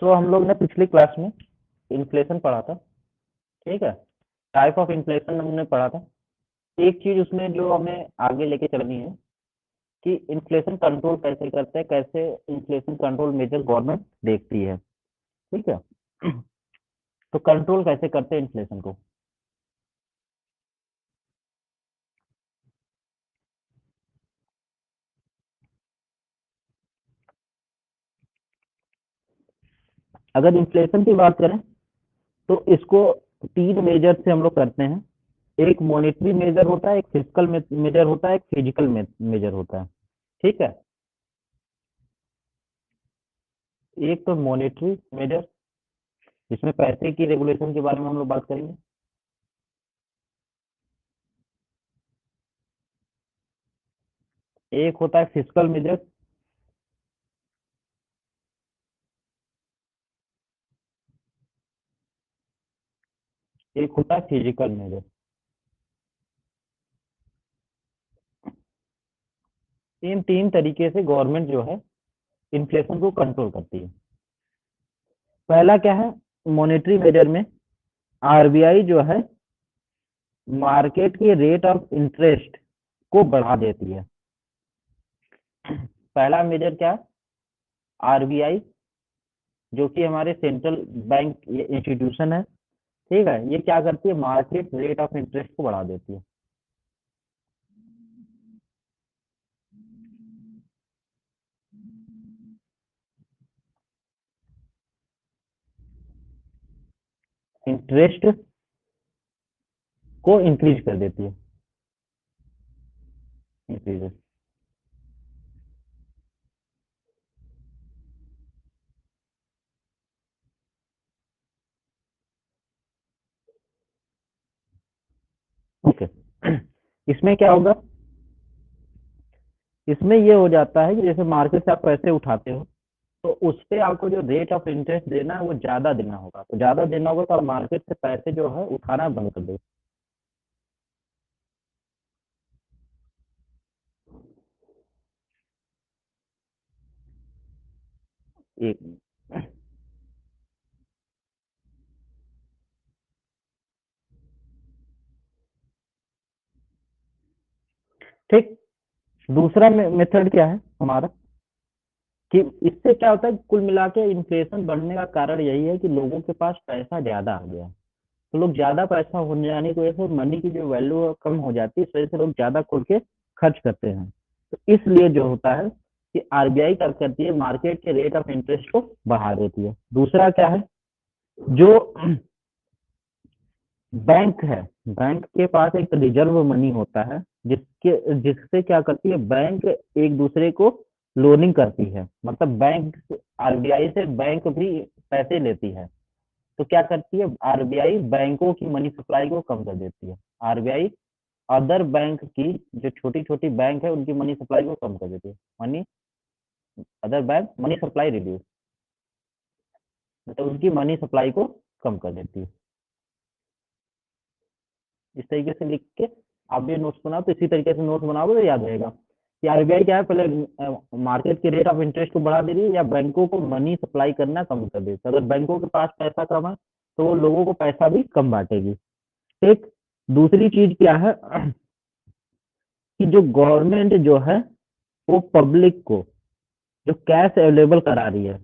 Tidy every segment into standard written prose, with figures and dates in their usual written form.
तो हम लोग ने पिछली क्लास में इन्फ्लेशन पढ़ा था, ठीक है। टाइप ऑफ इन्फ्लेशन हमने पढ़ा था। एक चीज उसमें जो हमें आगे लेके चलनी है कि इन्फ्लेशन कंट्रोल कैसे करते हैं, कैसे इन्फ्लेशन कंट्रोल मेजर गवर्नमेंट देखती है, ठीक है। तो कंट्रोल कैसे करते हैं इन्फ्लेशन को। अगर इन्फ्लेशन की बात करें तो इसको तीन मेजर से हम लोग करते हैं। एक मॉनेटरी मेजर होता है, एक फिजिकल मेजर होता है, एक फिजिकल मेजर होता है, ठीक है। एक तो मॉनेटरी मेजर, जिसमें पैसे की रेगुलेशन के बारे में हम लोग बात करेंगे। एक होता है फिजिकल मेजर, एक होता है फिजिकल मेजर। इन तीन तरीके से गवर्नमेंट जो है इन्फ्लेशन को कंट्रोल करती है। पहला क्या है, मॉनेटरी मेजर में आरबीआई जो है मार्केट के रेट ऑफ इंटरेस्ट को बढ़ा देती है। पहला मेजर क्या है, आरबीआई जो कि हमारे सेंट्रल बैंक इंस्टीट्यूशन है, ठीक है। ये क्या करती है, मार्केट रेट ऑफ इंटरेस्ट को बढ़ा देती है। इंटरेस्ट को इंक्रीज कर देती है, इंक्रीज। ओके। इसमें क्या होगा, इसमें ये हो जाता है कि जैसे मार्केट से आप पैसे उठाते हो तो उस पे आपको जो रेट ऑफ इंटरेस्ट देना है वो ज्यादा देना होगा, तो ज्यादा देना होगा तो आप मार्केट से पैसे जो है उठाना बंद कर दो। एक, ठीक। दूसरा मेथड क्या है हमारा, कि इससे क्या होता है, कुल मिला के इन्फ्लेशन बढ़ने का कारण यही है कि लोगों के पास पैसा ज्यादा आ गया। तो लोग ज्यादा पैसा होने जाने की वजह से मनी की जो वैल्यू कम हो जाती है, इस वजह से लोग ज्यादा खुल के खर्च करते हैं। तो इसलिए जो होता है कि आरबीआई क्या करती है, मार्केट के रेट ऑफ इंटरेस्ट को बढ़ा देती है। दूसरा क्या है, जो बैंक है, बैंक के पास एक रिजर्व मनी होता है, जिससे क्या करती है, बैंक एक दूसरे को लोनिंग करती है। मतलब बैंक, आरबीआई से बैंक भी पैसे लेती है। तो क्या करती है आरबीआई, बैंकों की मनी सप्लाई को कम कर देती है। आरबीआई अदर बैंक की, जो छोटी छोटी बैंक है उनकी मनी सप्लाई को कम कर देती है। Money, other bank money supply reduce, मतलब उनकी मनी सप्लाई को कम कर देती है। इस तरीके से लिख के आप ये नोट्स बनाओ, तो इसी तरीके से नोट्स बनाओगे तो याद रहेगा कि आरबीआई क्या है, पहले मार्केट के रेट ऑफ इंटरेस्ट को बढ़ा दे रही है या बैंकों को मनी सप्लाई करना कम कर देती है। अगर बैंकों के पास पैसा कम है तो वो लोगों को पैसा भी कम बांटेगी। एक दूसरी चीज क्या है, कि जो गवर्नमेंट जो है वो पब्लिक को जो कैश अवेलेबल करा रही है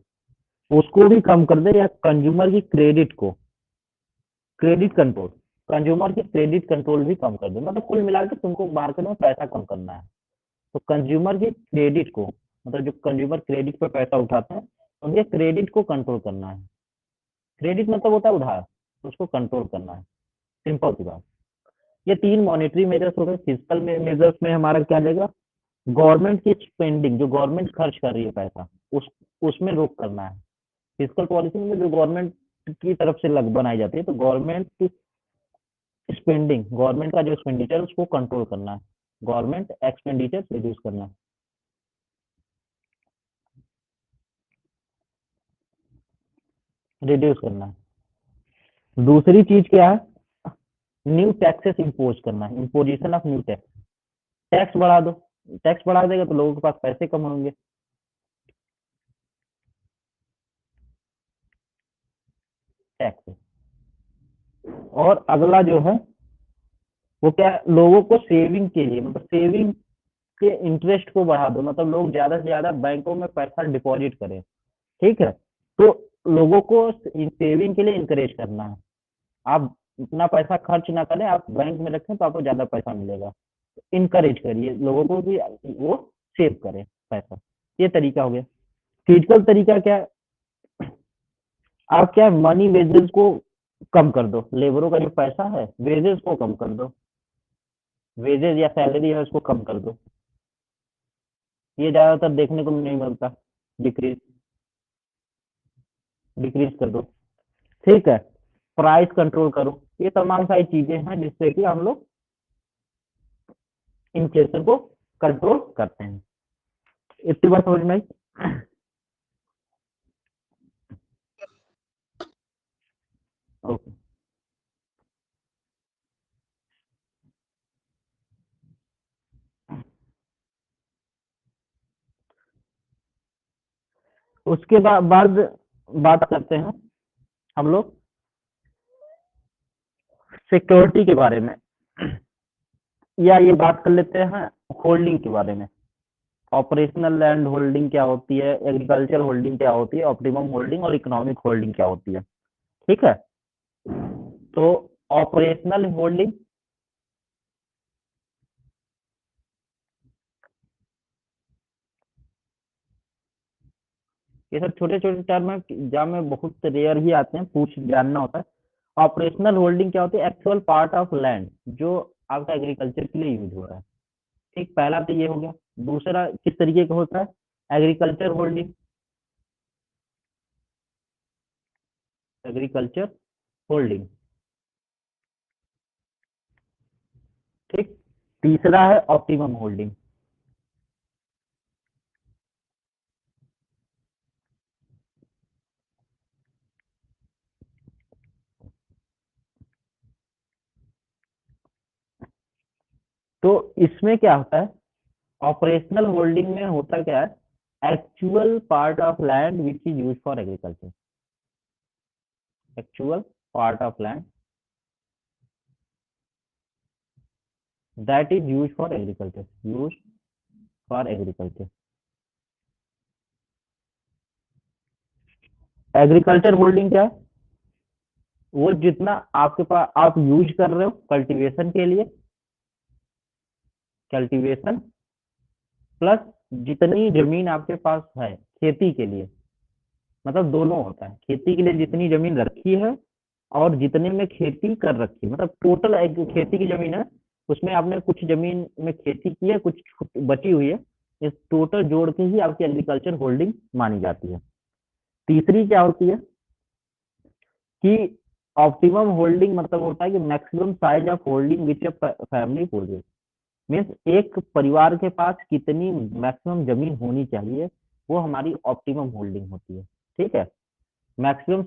उसको भी कम कर दे, या कंज्यूमर की क्रेडिट को, क्रेडिट कंट्रोल, कंज्यूमर की क्रेडिट कंट्रोल भी कम कर दे। मतलब कुल मिला के तुमको मार्केट में पैसा कम करना है, तो कंज्यूमर की क्रेडिट को, मतलब जो कंज्यूमर क्रेडिट पे पैसा उठाते हैं उनके क्रेडिट को कंट्रोल करना है। क्रेडिट मतलब होता है उधार, तो उसको कंट्रोल करना है, सिंपल सी बात। ये तीन मॉनेटरी मेजर्स हो गए। फिजिकल मेजर्स में हमारा क्या रहेगा, गवर्नमेंट की स्पेंडिंग, जो गवर्नमेंट खर्च कर रही है पैसा, उस उसमें रोक करना है। फिजिकल पॉलिसी में जो गवर्नमेंट की तरफ से लग बनाई जाती है, तो गवर्नमेंट की स्पेंडिंग, गवर्नमेंट का जो एक्सपेंडिचर उसको कंट्रोल करना है, गवर्नमेंट एक्सपेंडिचर रिड्यूस करना है, रिड्यूस करना है। दूसरी चीज क्या है, न्यू टैक्सेस इम्पोज करना है, imposition of new tax. Tax बढ़ा दो, टैक्स बढ़ा देगा तो लोगों के पास पैसे कम होंगे। टैक्स है। और अगला जो है वो क्या है, लोगों को सेविंग के लिए, मतलब सेविंग के इंटरेस्ट को बढ़ा दो, मतलब लोग ज्यादा से ज्यादा बैंकों में पैसा डिपॉजिट करें। ठीक है, तो लोगों को सेविंग के लिए इंकरेज करना है। आप इतना पैसा खर्च ना करें, आप बैंक में रखें तो आपको ज्यादा पैसा मिलेगा। इनकरेज करिए लोगों को कि वो सेव करें पैसा। ये तरीका हो गया। फिजिकल तरीका क्या है, आप क्या मनी वेजेस को कम कर दो, लेबरों का जो पैसा है वेजेस को कम कर दो, वेजेस या सैलरी है उसको कम कर दो। ये ज्यादातर देखने को नहीं मिलता। डिक्रीज डिक्रीज कर दो। ठीक है, प्राइस कंट्रोल करो। ये तमाम सारी चीजें हैं जिससे कि हम लोग इन्फ्लेशन को कंट्रोल करते हैं। इतनी बात समझ में आई? ओके। उसके बाद बात करते हैं हम लोग सिक्योरिटी के बारे में, या ये बात कर लेते हैं होल्डिंग के बारे में। ऑपरेशनल लैंड होल्डिंग क्या होती है, एग्रीकल्चर होल्डिंग क्या होती है, ऑप्टिमम होल्डिंग और इकोनॉमिक होल्डिंग क्या होती है। ठीक है, तो ऑपरेशनल होल्डिंग ये सब छोटे छोटे टर्म है, एग्जाम में बहुत रेयर ही आते हैं, पूछ जानना होता है। ऑपरेशनल होल्डिंग क्या होती है, एक्चुअल पार्ट ऑफ लैंड जो आपका एग्रीकल्चर के लिए यूज हो रहा है। ठीक, पहला तो ये हो गया। दूसरा किस तरीके का होता है, एग्रीकल्चर होल्डिंग, एग्रीकल्चर होल्डिंग। ठीक, तीसरा है ऑप्टिमम होल्डिंग। तो इसमें क्या होता है, ऑपरेशनल होल्डिंग में होता क्या है, actual part of land which is use for agriculture, actual part of land that is used for agriculture, used for agriculture। Agriculture holding क्या है, वो जितना आपके पास आप यूज कर रहे हो कल्टीवेशन के लिए, कल्टीवेशन प्लस जितनी जमीन आपके पास है खेती के लिए, मतलब दोनों होता है। खेती के लिए जितनी जमीन रखी है और जितने में खेती कर रखी है, मतलब टोटल खेती की जमीन है, उसमें आपने कुछ जमीन में खेती की है, कुछ बची हुई है, इस टोटल जोड़ के ही आपकी एग्रीकल्चर होल्डिंग मानी जाती है। तीसरी क्या होती है कि ऑप्टिमम होल्डिंग मतलब होता है कि maximum size of holding which a family poses, means एक परिवार के पास कितनी मैक्सिमम जमीन होनी चाहिए, वो हमारी ऑप्टिमम होल्डिंग होती है। ठीक है, maximum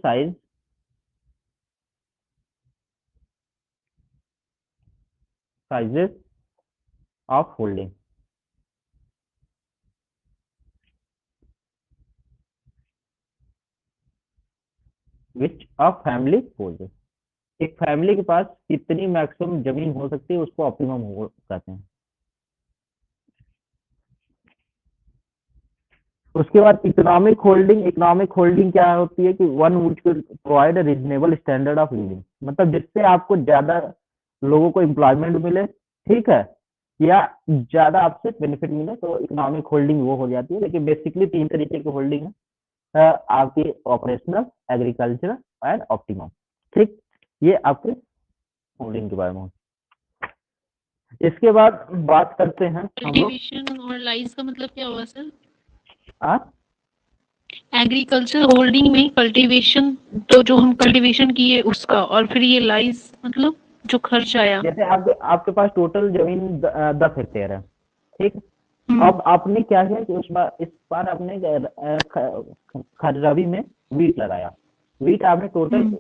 sizes of holding which a family poses, एक फैमिली के पास कितनी मैक्सिमम जमीन हो सकती है उसको ऑप्टिमम कहते हैं। उसके बाद इकोनॉमिक होल्डिंग, इकोनॉमिक होल्डिंग क्या होती है कि one which will provide a reasonable standard of living, मतलब जिससे आपको ज्यादा लोगों को एम्प्लॉयमेंट मिले। ठीक है, या ज्यादा आपसे बेनिफिट मिले, तो इकोनॉमिक होल्डिंग वो हो जाती है। लेकिन बेसिकली तीन तरीके की होल्डिंग है, आपकी ऑपरेशनल, एग्रीकल्चर एंड ऑप्टिमम। ठीक, ये आपके होल्डिंग के बारे में। इसके बाद बात करते हैं हम लोग कल्टीवेशन और लाइज का मतलब क्या हुआ सर? आप एग्रीकल्चर होल्डिंग में कल्टीवेशन, तो जो हम कल्टीवेशन किए उसका, और फिर ये लाइज मतलब जो खर्च आया। जैसे आपके पास टोटल जमीन 10 हेक्टेयर है। ठीक, अब आपने क्या किया कि इस बार आपने रबी में वीट लगाया, वीट आपने टोटल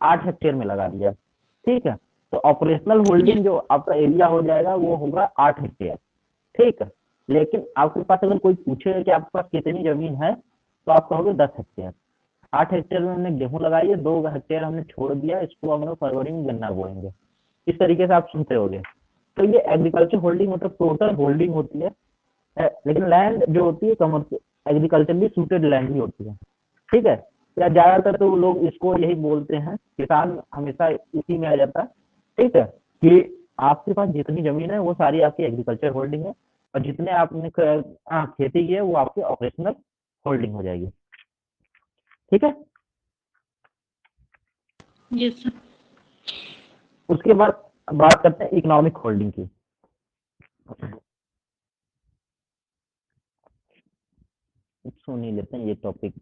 8 हेक्टेयर में लगा दिया। ठीक है, तो ऑपरेशनल होल्डिंग जो आपका एरिया हो जाएगा वो होगा 8 हेक्टेयर। ठीक है, लेकिन आपके पास अगर कोई पूछेगा कि आपके पास कितनी जमीन है, तो आप कहोगे 10 हेक्टेयर। 8 हेक्टेयर में हमने गेहूँ लगाई है, 2 हेक्टेयर हमने छोड़ दिया, इसको हम लोग फरवरी में गन्ना बोएंगे। इस तरीके से आप सुनते होंगे। तो ये एग्रीकल्चर होल्डिंग मतलब टोटल होल्डिंग होती है, लेकिन लैंड जो होती है कमर्शियल एग्रीकल्चरली सूटेड लैंड ही होती है, ठीक है। या ज्यादातर तो लोग इसको यही बोलते हैं, किसान हमेशा इसी में आ जाता है, ठीक है, कि आपके पास जितनी जमीन है वो सारी आपकी एग्रीकल्चर होल्डिंग है, और जितने आपने खेती की है वो आपकी ऑपरेशनल होल्डिंग हो जाएगी, ठीक है। Yes sir. उसके बाद बात करते हैं इकोनॉमिक होल्डिंग की। सुन ही लेते हैं ये टॉपिक,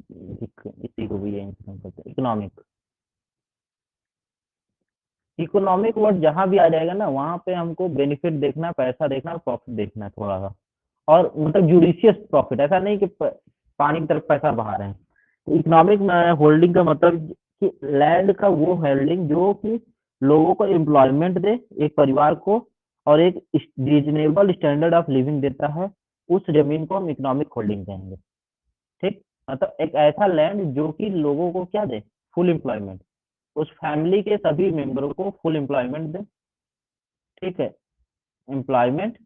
इसी को भी यही करते हैं। इकोनॉमिक इकोनॉमिक वर्ड जहां भी आ जाएगा ना, वहां पे हमको बेनिफिट देखना, पैसा देखना, प्रॉफिट देखना है थोड़ा सा, और मतलब जुडिशियस प्रॉफिट, ऐसा नहीं कि पानी की तरफ पैसा बहा रहे हैं। तो इकोनॉमिक होल्डिंग का मतलब कि लैंड का वो होल्डिंग जो कि लोगों को एम्प्लॉयमेंट दे, एक परिवार को, और एक रीजनेबल स्टैंडर्ड ऑफ लिविंग देता है, उस जमीन को हम इकोनॉमिक होल्डिंग कहेंगे, ठीक। मतलब एक ऐसा लैंड जो कि लोगों को क्या दे, फुल एम्प्लॉयमेंट, उस फैमिली के सभी मेंबरों को फुल एम्प्लॉयमेंट दे, ठीक है, एम्प्लॉयमेंट।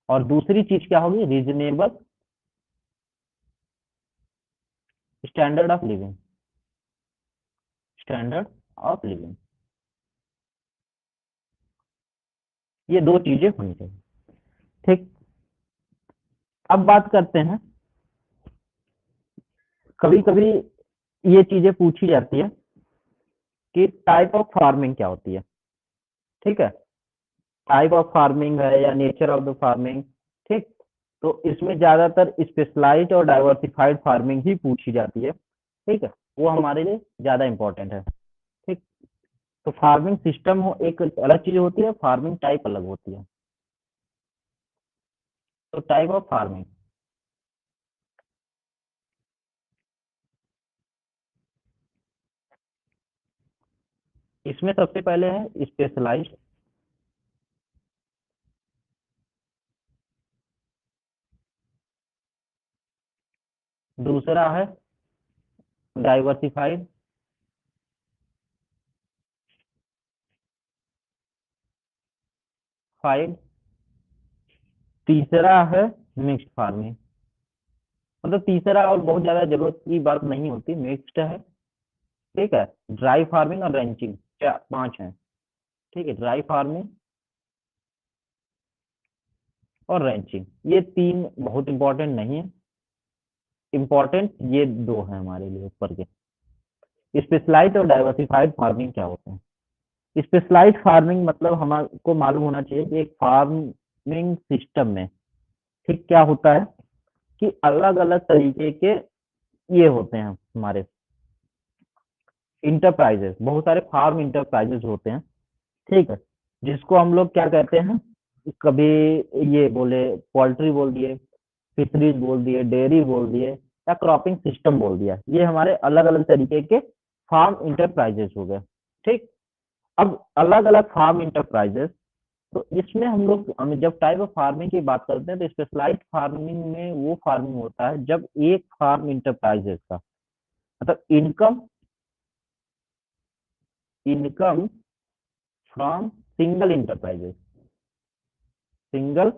और दूसरी चीज क्या होगी, reasonable standard of living, standard of living, ये दो चीजें होनी चाहिए, ठीक। अब बात करते हैं, कभी कभी ये चीजें पूछी जाती है कि टाइप ऑफ फार्मिंग क्या होती है, ठीक है, टाइप ऑफ फार्मिंग है या नेचर ऑफ द फार्मिंग, ठीक। तो इसमें ज्यादातर स्पेशलाइज्ड और डाइवर्सिफाइड फार्मिंग ही पूछी जाती है, ठीक है, वो हमारे लिए ज्यादा इंपॉर्टेंट है, ठीक। तो फार्मिंग सिस्टम हो एक अलग चीज होती है, फार्मिंग टाइप अलग होती है। तो टाइप ऑफ फार्मिंग, इसमें सबसे पहले है स्पेशलाइज्ड, दूसरा है डाइवर्सिफाइड, फाइड, तीसरा है मिक्स्ड फार्मिंग। मतलब तीसरा और बहुत ज्यादा जरूरत की बात नहीं होती, मिक्स्ड है, ठीक है। ड्राई फार्मिंग और रैंचिंग, क्या 5 है, ठीक है, ड्राई फार्मिंग और रैंचिंग, ये 3 बहुत इंपॉर्टेंट नहीं है, इंपॉर्टेंट ये 2 है हमारे लिए ऊपर के। स्पेशलाइज्ड और डाइवर्सिफाइड फार्मिंग क्या होते हैं? स्पेशलाइज्ड फार्मिंग मतलब हमको मालूम होना चाहिए कि एक फार्मिंग सिस्टम में, ठीक, क्या होता है कि अलग अलग तरीके के ये होते हैं हमारे इंटरप्राइजेस, बहुत सारे फार्म इंटरप्राइजेस होते हैं, ठीक है, जिसको हम लोग क्या कहते हैं, कभी ये बोले पोल्ट्री बोल दिए, फिशरीज बोल दिए, डेयरी बोल दिए, या क्रॉपिंग सिस्टम बोल दिया, ये हमारे अलग अलग तरीके के फार्म इंटरप्राइजेस हो गए, ठीक। अब अलग अलग फार्म इंटरप्राइजेस, तो इसमें हम जब टाइप ऑफ फार्मिंग की बात करते हैं तो स्पेशलाइज्ड फार्मिंग में वो फार्मिंग होता है जब एक फार्म इंटरप्राइजेस का मतलब income income from single enterprises, single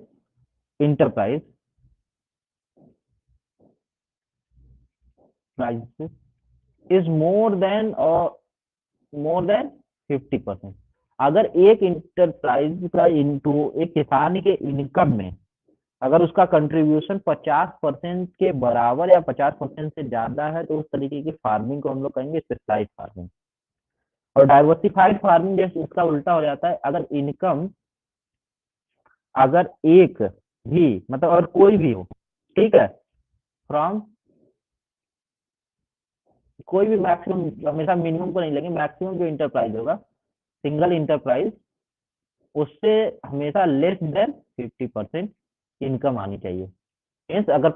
enterprise prizes is more than 50%। अगर एक इंटरप्राइज का इनटू एक किसान के इनकम में अगर उसका कंट्रीब्यूशन 50% के बराबर या 50% से ज्यादा है, तो उस तरीके की फार्मिंग को हम लोग कहेंगे स्पेशलाइज्ड फार्मिंग। और डाइवर्सिफाइड फार्मिंग जैसे उसका उल्टा हो जाता है, अगर इनकम अगर एक भी मतलब अगर कोई भी हो, ठीक है, फ्रॉम कोई भी मैक्सिमम, हमेशा मिनिमम को नहीं लेंगे, मैक्सिमम जो इंटरप्राइज होगा सिंगल इंटरप्राइज, उससे हमेशा लेस देन 50% इनकम आनी चाहिए। मीन्स अगर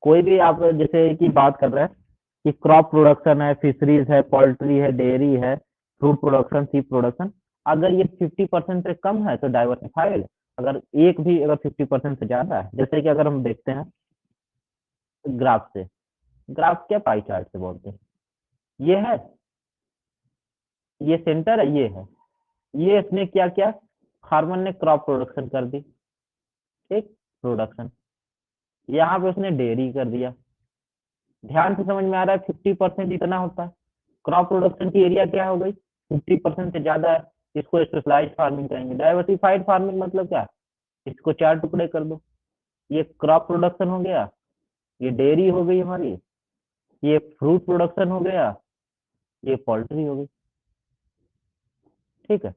कोई भी आप जैसे कि बात कर रहे हैं कि क्रॉप प्रोडक्शन है, फिशरीज है, पोल्ट्री है, डेयरी है, फ्रूट प्रोडक्शन, सी प्रोडक्शन, अगर ये 50% से कम है तो डाइवर्सिफाइड, अगर एक भी अगर 50% से ज्यादा है, जैसे कि अगर हम देखते हैं ग्राफ से, ग्राफ क्या पाई चार्ट से बोलते हैं, ये है, ये सेंटर है, ये है, ये इसने क्या किया, फार्मर ने क्रॉप प्रोडक्शन कर दी, ठीक, प्रोडक्शन, यहाँ पे उसने डेयरी कर दिया। ध्यान से समझ में आ रहा है, 50% इतना होता है, क्रॉप प्रोडक्शन की एरिया क्या हो गई, 50% से ज्यादा है, इसको स्पेशलाइज्ड फार्मिंग कहेंगे। डाइवर्सिफाइड फार्मिंग मतलब क्या, इसको 4 टुकड़े कर दो, ये क्रॉप प्रोडक्शन हो गया, ये डेयरी हो गई हमारी, ये फ्रूट प्रोडक्शन हो गया, ये पोल्ट्री हो गई, ठीक है।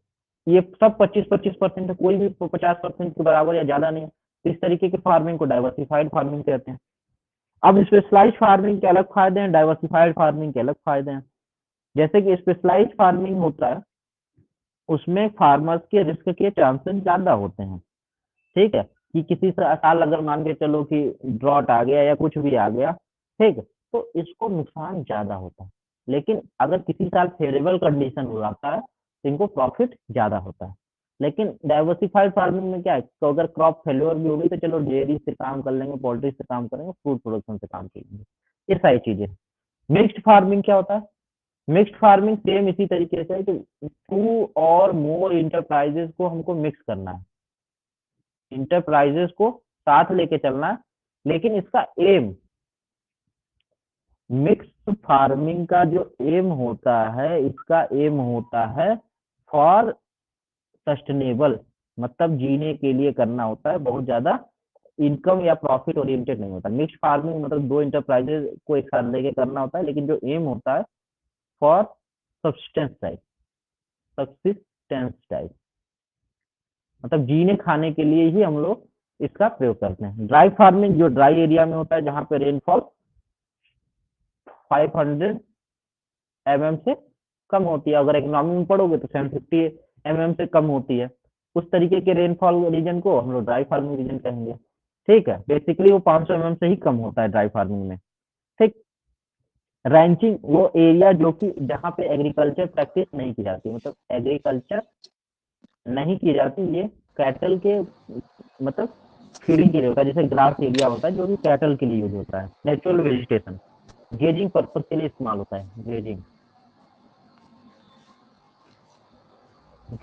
ये सब 25-25% है, कोई भी 50% के बराबर या ज्यादा नहीं है। इस तरीके की फार्मिंग को डाइवर्सिफाइड फार्मिंग कहते हैं। अब स्पेशलाइज्ड फार्मिंग के अलग फायदे हैं, डाइवर्सिफाइड फार्मिंग के अलग फायदे हैं। जैसे कि स्पेशलाइज्ड फार्मिंग होता है, उसमें फार्मर्स के रिस्क के चांसेस ज्यादा होते हैं, ठीक है, कि किसी साल अगर मान के चलो कि ड्रॉट आ गया या कुछ भी आ गया, ठीक, तो इसको नुकसान ज्यादा होता है। लेकिन अगर किसी साल फेवरेबल कंडीशन हो जाता है तो इनको प्रॉफिट ज्यादा होता है। लेकिन डाइवर्सिफाइड फार्मिंग में क्या है, तो अगर क्रॉप फेल्योर भी होगी तो चलो डेयरी से काम कर लेंगे, पोल्ट्री से काम करेंगे, फूड प्रोडक्शन से काम कर लेंगे, ये सारी चीजें। मिक्स्ड फार्मिंग क्या होता है, मिक्स्ड फार्मिंग सेम इसी तरीके से है कि 2 और मोर इंटरप्राइजेस को हमको मिक्स करना है, इंटरप्राइजेस को साथ लेके चलना है। लेकिन इसका एम, मिक्स फार्मिंग का जो एम होता है, इसका एम होता है फॉर सस्टेनेबल, मतलब जीने के लिए करना होता है, बहुत ज्यादा इनकम या प्रॉफिट ओरिएंटेड नहीं होता। मिक्स फार्मिंग मतलब 2 इंटरप्राइजेस को एक साथ लेके करना होता है, लेकिन जो एम होता है for subsistence type, subsistence type, मतलब जीने खाने के लिए ही हम लोग इसका प्रयोग करते हैं। ड्राई फार्मिंग जो ड्राई एरिया में होता है, जहाँ पे रेनफॉल 500 mm से कम होती है, अगर इकोनॉमी में पढ़ोगे तो 750 mm से कम होती है, उस तरीके के रेनफॉल रीजन को हम लोग ड्राई फार्मिंग रीजन कहेंगे, ठीक है। बेसिकली वो 500 mm से ही कम होता है ड्राई फार्मिंग में, ठीक। रैंचिंग वो एरिया जो कि जहाँ पे एग्रीकल्चर प्रैक्टिस नहीं की जाती, मतलब एग्रीकल्चर नहीं की जाती, ये कैटल के मतलब फीडिंग के लिए होता है, जैसे ग्रास एरिया होता है जो कि कैटल के लिए यूज होता है, नेचुरल वेजिटेशन, गेजिंग पर्पज के लिए इस्तेमाल होता है, गेजिंग,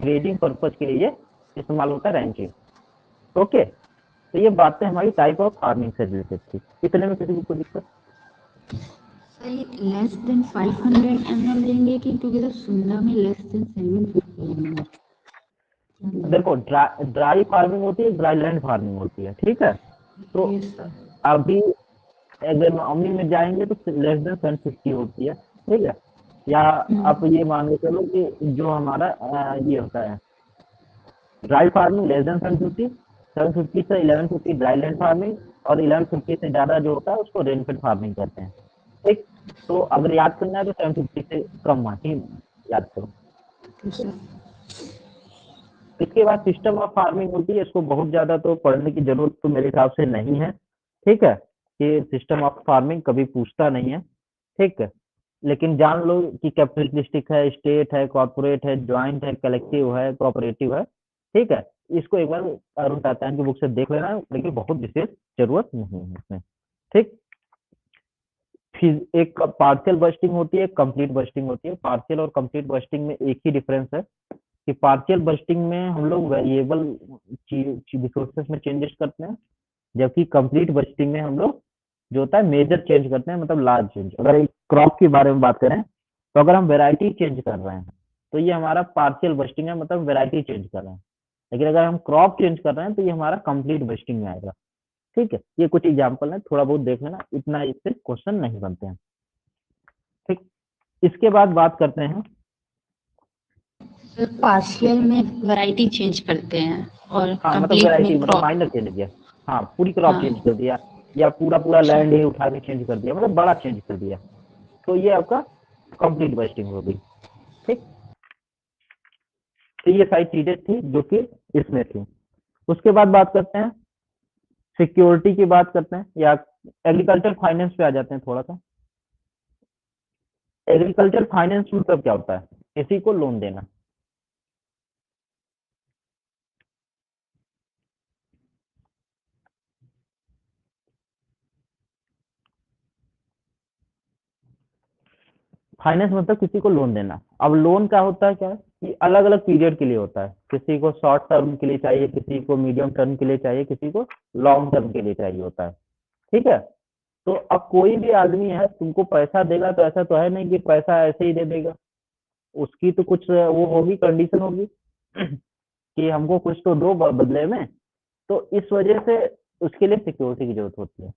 ग्रेडिंग पर्पज के लिए इस्तेमाल होता है रैंचिंग। ओके, तो ये बातें हमारी टाइप ऑफ फार्मिंग से रिलेटेड थी। इतने में किसी को कोई दिक्कत? लेस देन 500 ml लेंगे कि क्योंकि तो सुनना में लेस देन 750 ml। देखो ड्राई फार्मिंग होती है, ड्राई लैंड फार्मिंग होती है, ठीक है। तो अभी एग्रोनॉमी में जाएंगे तो लेस देन 750 होती है, ठीक है। या आप ये मान के चलो कि जो हमारा ये होता है ड्राई फार्मिंग लेस देन 750, 750 से 1150 ड्राई लैंड फार्मिंग, और 1150 से ज्यादा जो होता है उसको रेनफेड फार्मिंग कहते हैं, ठीक। तो अगर याद करना है तो 750 से कम ही याद करो। इसके बाद सिस्टम ऑफ फार्मिंग होती है, इसको बहुत ज्यादा तो पढ़ने की जरूरत तो मेरे हिसाब से नहीं है, ठीक है, कि सिस्टम ऑफ फार्मिंग कभी पूछता नहीं है, ठीक है। लेकिन जान लो कि कैपिटलिस्टिक है, स्टेट है, कॉर्पोरेट है, ज्वाइंट है, कलेक्टिव है, कोऑपरेटिव है, ठीक है। इसको एक बार अरुण तात्यायन की बुक से देख लेना, लेकिन बहुत विशेष जरूरत नहीं है इसमें, ठीक। फिर एक पार्शियल बस्टिंग होती है, कंप्लीट बस्टिंग होती है। पार्शियल और कंप्लीट बस्टिंग में एक ही डिफरेंस है कि पार्शियल बस्टिंग में हम लोग वेरिएबल रिसोर्सेस में चेंजेस करते हैं, जबकि कंप्लीट बस्टिंग में हम लोग जो होता है मेजर चेंज करते हैं, मतलब लार्ज चेंज। अगर एक क्रॉप के बारे में बात करें तो अगर हम वेराइटी चेंज कर रहे हैं तो ये हमारा पार्शियल बस्टिंग है, मतलब वेराइटी चेंज कर रहे हैं। लेकिन अगर हम क्रॉप चेंज कर रहे हैं तो ये हमारा कंप्लीट बस्टिंग में आएगा, ठीक है। ये कुछ एग्जाम्पल है, थोड़ा बहुत देख लेना, इतना इससे क्वेश्चन नहीं बनते हैं, ठीक। इसके बाद बात करते हैं पार्शियल में वैरायटी चेंज करते हैं और हाँ, मतलब कंप्लीट वेराइटी में मतलब क्रॉप। माइनर चेंज किया, हाँ पूरी क्रॉप हाँ, चेंज कर दिया, या पूरा पूरा अच्छा, लैंड ही उठा के चेंज कर दिया, मतलब बड़ा चेंज कर दिया, तो ये आपका कंप्लीट बस्टिंग हो गई, ठीक। तो ये सारी चीजें थी जो कि इसमें थी। उसके बाद बात करते हैं सिक्योरिटी की, बात करते हैं या एग्रीकल्चर फाइनेंस पे आ जाते हैं थोड़ा सा। एग्रीकल्चर फाइनेंस मतलब क्या होता है, किसी को लोन देना, फाइनेंस मतलब किसी को लोन देना। अब लोन का होता है क्या है कि अलग अलग पीरियड के लिए होता है, किसी को शॉर्ट टर्म के लिए चाहिए, किसी को मीडियम टर्म के लिए चाहिए, किसी को लॉन्ग टर्म के लिए चाहिए होता है। ठीक है, तो अब कोई भी आदमी है तुमको पैसा देगा तो ऐसा तो है नहीं कि पैसा ऐसे ही दे देगा, उसकी तो कुछ वो होगी, कंडीशन होगी कि हमको कुछ तो दो बदले में। तो इस वजह से उसके लिए सिक्योरिटी की जरूरत होती है।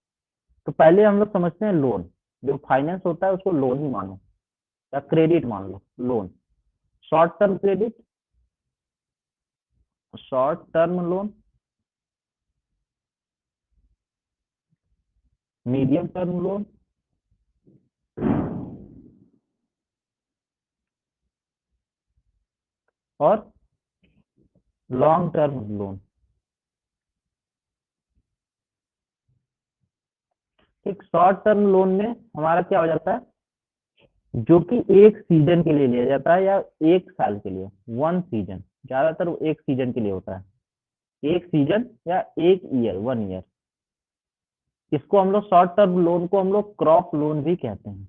तो पहले हम लोग समझते हैं लोन, जो फाइनेंस होता है उसको लोन ही मानो या क्रेडिट मान लो। Loan, short term credit, short term loan, medium term loan और लॉन्ग टर्म लोन। एक शॉर्ट टर्म लोन में हमारा क्या हो जाता है, जो कि एक सीजन के लिए लिया जाता है या एक साल के लिए, वन सीजन, ज्यादातर वो एक सीजन के लिए होता है, एक सीजन या एक ईयर, वन ईयर। इसको हम लोग शॉर्ट टर्म लोन को हम लोग क्रॉप लोन भी कहते हैं।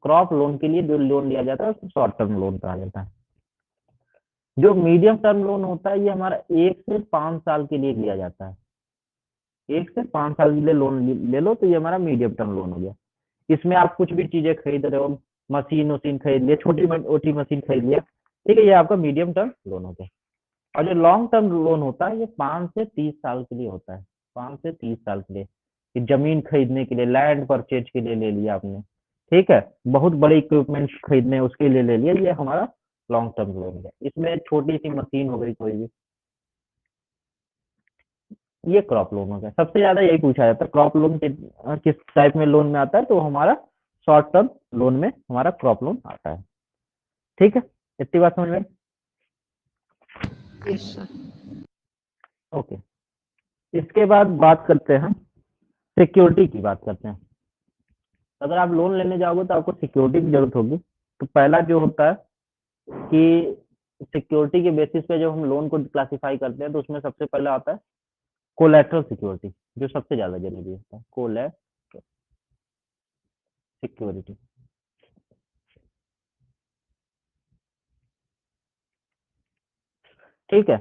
क्रॉप लोन के लिए जो लोन लिया जाता है उसको शॉर्ट टर्म लोन कहा जाता है। जो मीडियम टर्म लोन होता है ये हमारा 1 से 5 साल के लिए लिया जाता है। 1 से 5 साल के लिए लोन ले लो तो ये हमारा मीडियम टर्म लोन हो गया। इसमें आप कुछ भी चीजें खरीद रहे हो, मशीन वशीन खरीद लिया, छोटी मोटी मशीन खरीद लिया, ठीक है, ये आपका मीडियम टर्म लोन हो गया। और जो लॉन्ग टर्म लोन होता है ये 5 से 30 साल के लिए होता है। 5 से 30 साल के लिए, कि जमीन खरीदने के लिए, लैंड परचेज के लिए ले लिया आपने, ठीक है, बहुत बड़े इक्विपमेंट खरीदने उसके लिए ले लिया, ये हमारा लॉन्ग टर्म लोन है। इसमें छोटी सी मशीन हो गई कोई भी, ये क्रॉप लोन हो गया। सबसे ज्यादा यही पूछा जाता है क्रॉप लोन किस टाइप में लोन में आता है, तो हमारा शॉर्ट टर्म लोन में हमारा क्रॉप लोन आता है। ठीक है, इतनी बात समझ में? Yes sir. ओके, इसके बाद बात करते हैं, सिक्योरिटी की बात करते हैं। अगर आप लोन लेने जाओगे तो आपको सिक्योरिटी की जरूरत होगी। तो पहला जो होता है कि सिक्योरिटी के बेसिस पे जब हम लोन को क्लासिफाई करते हैं तो उसमें सबसे पहले आता है कोलेटरल सिक्योरिटी, जो सबसे ज्यादा जरूरी होता है, कोलेटरल सिक्योरिटी। ठीक है,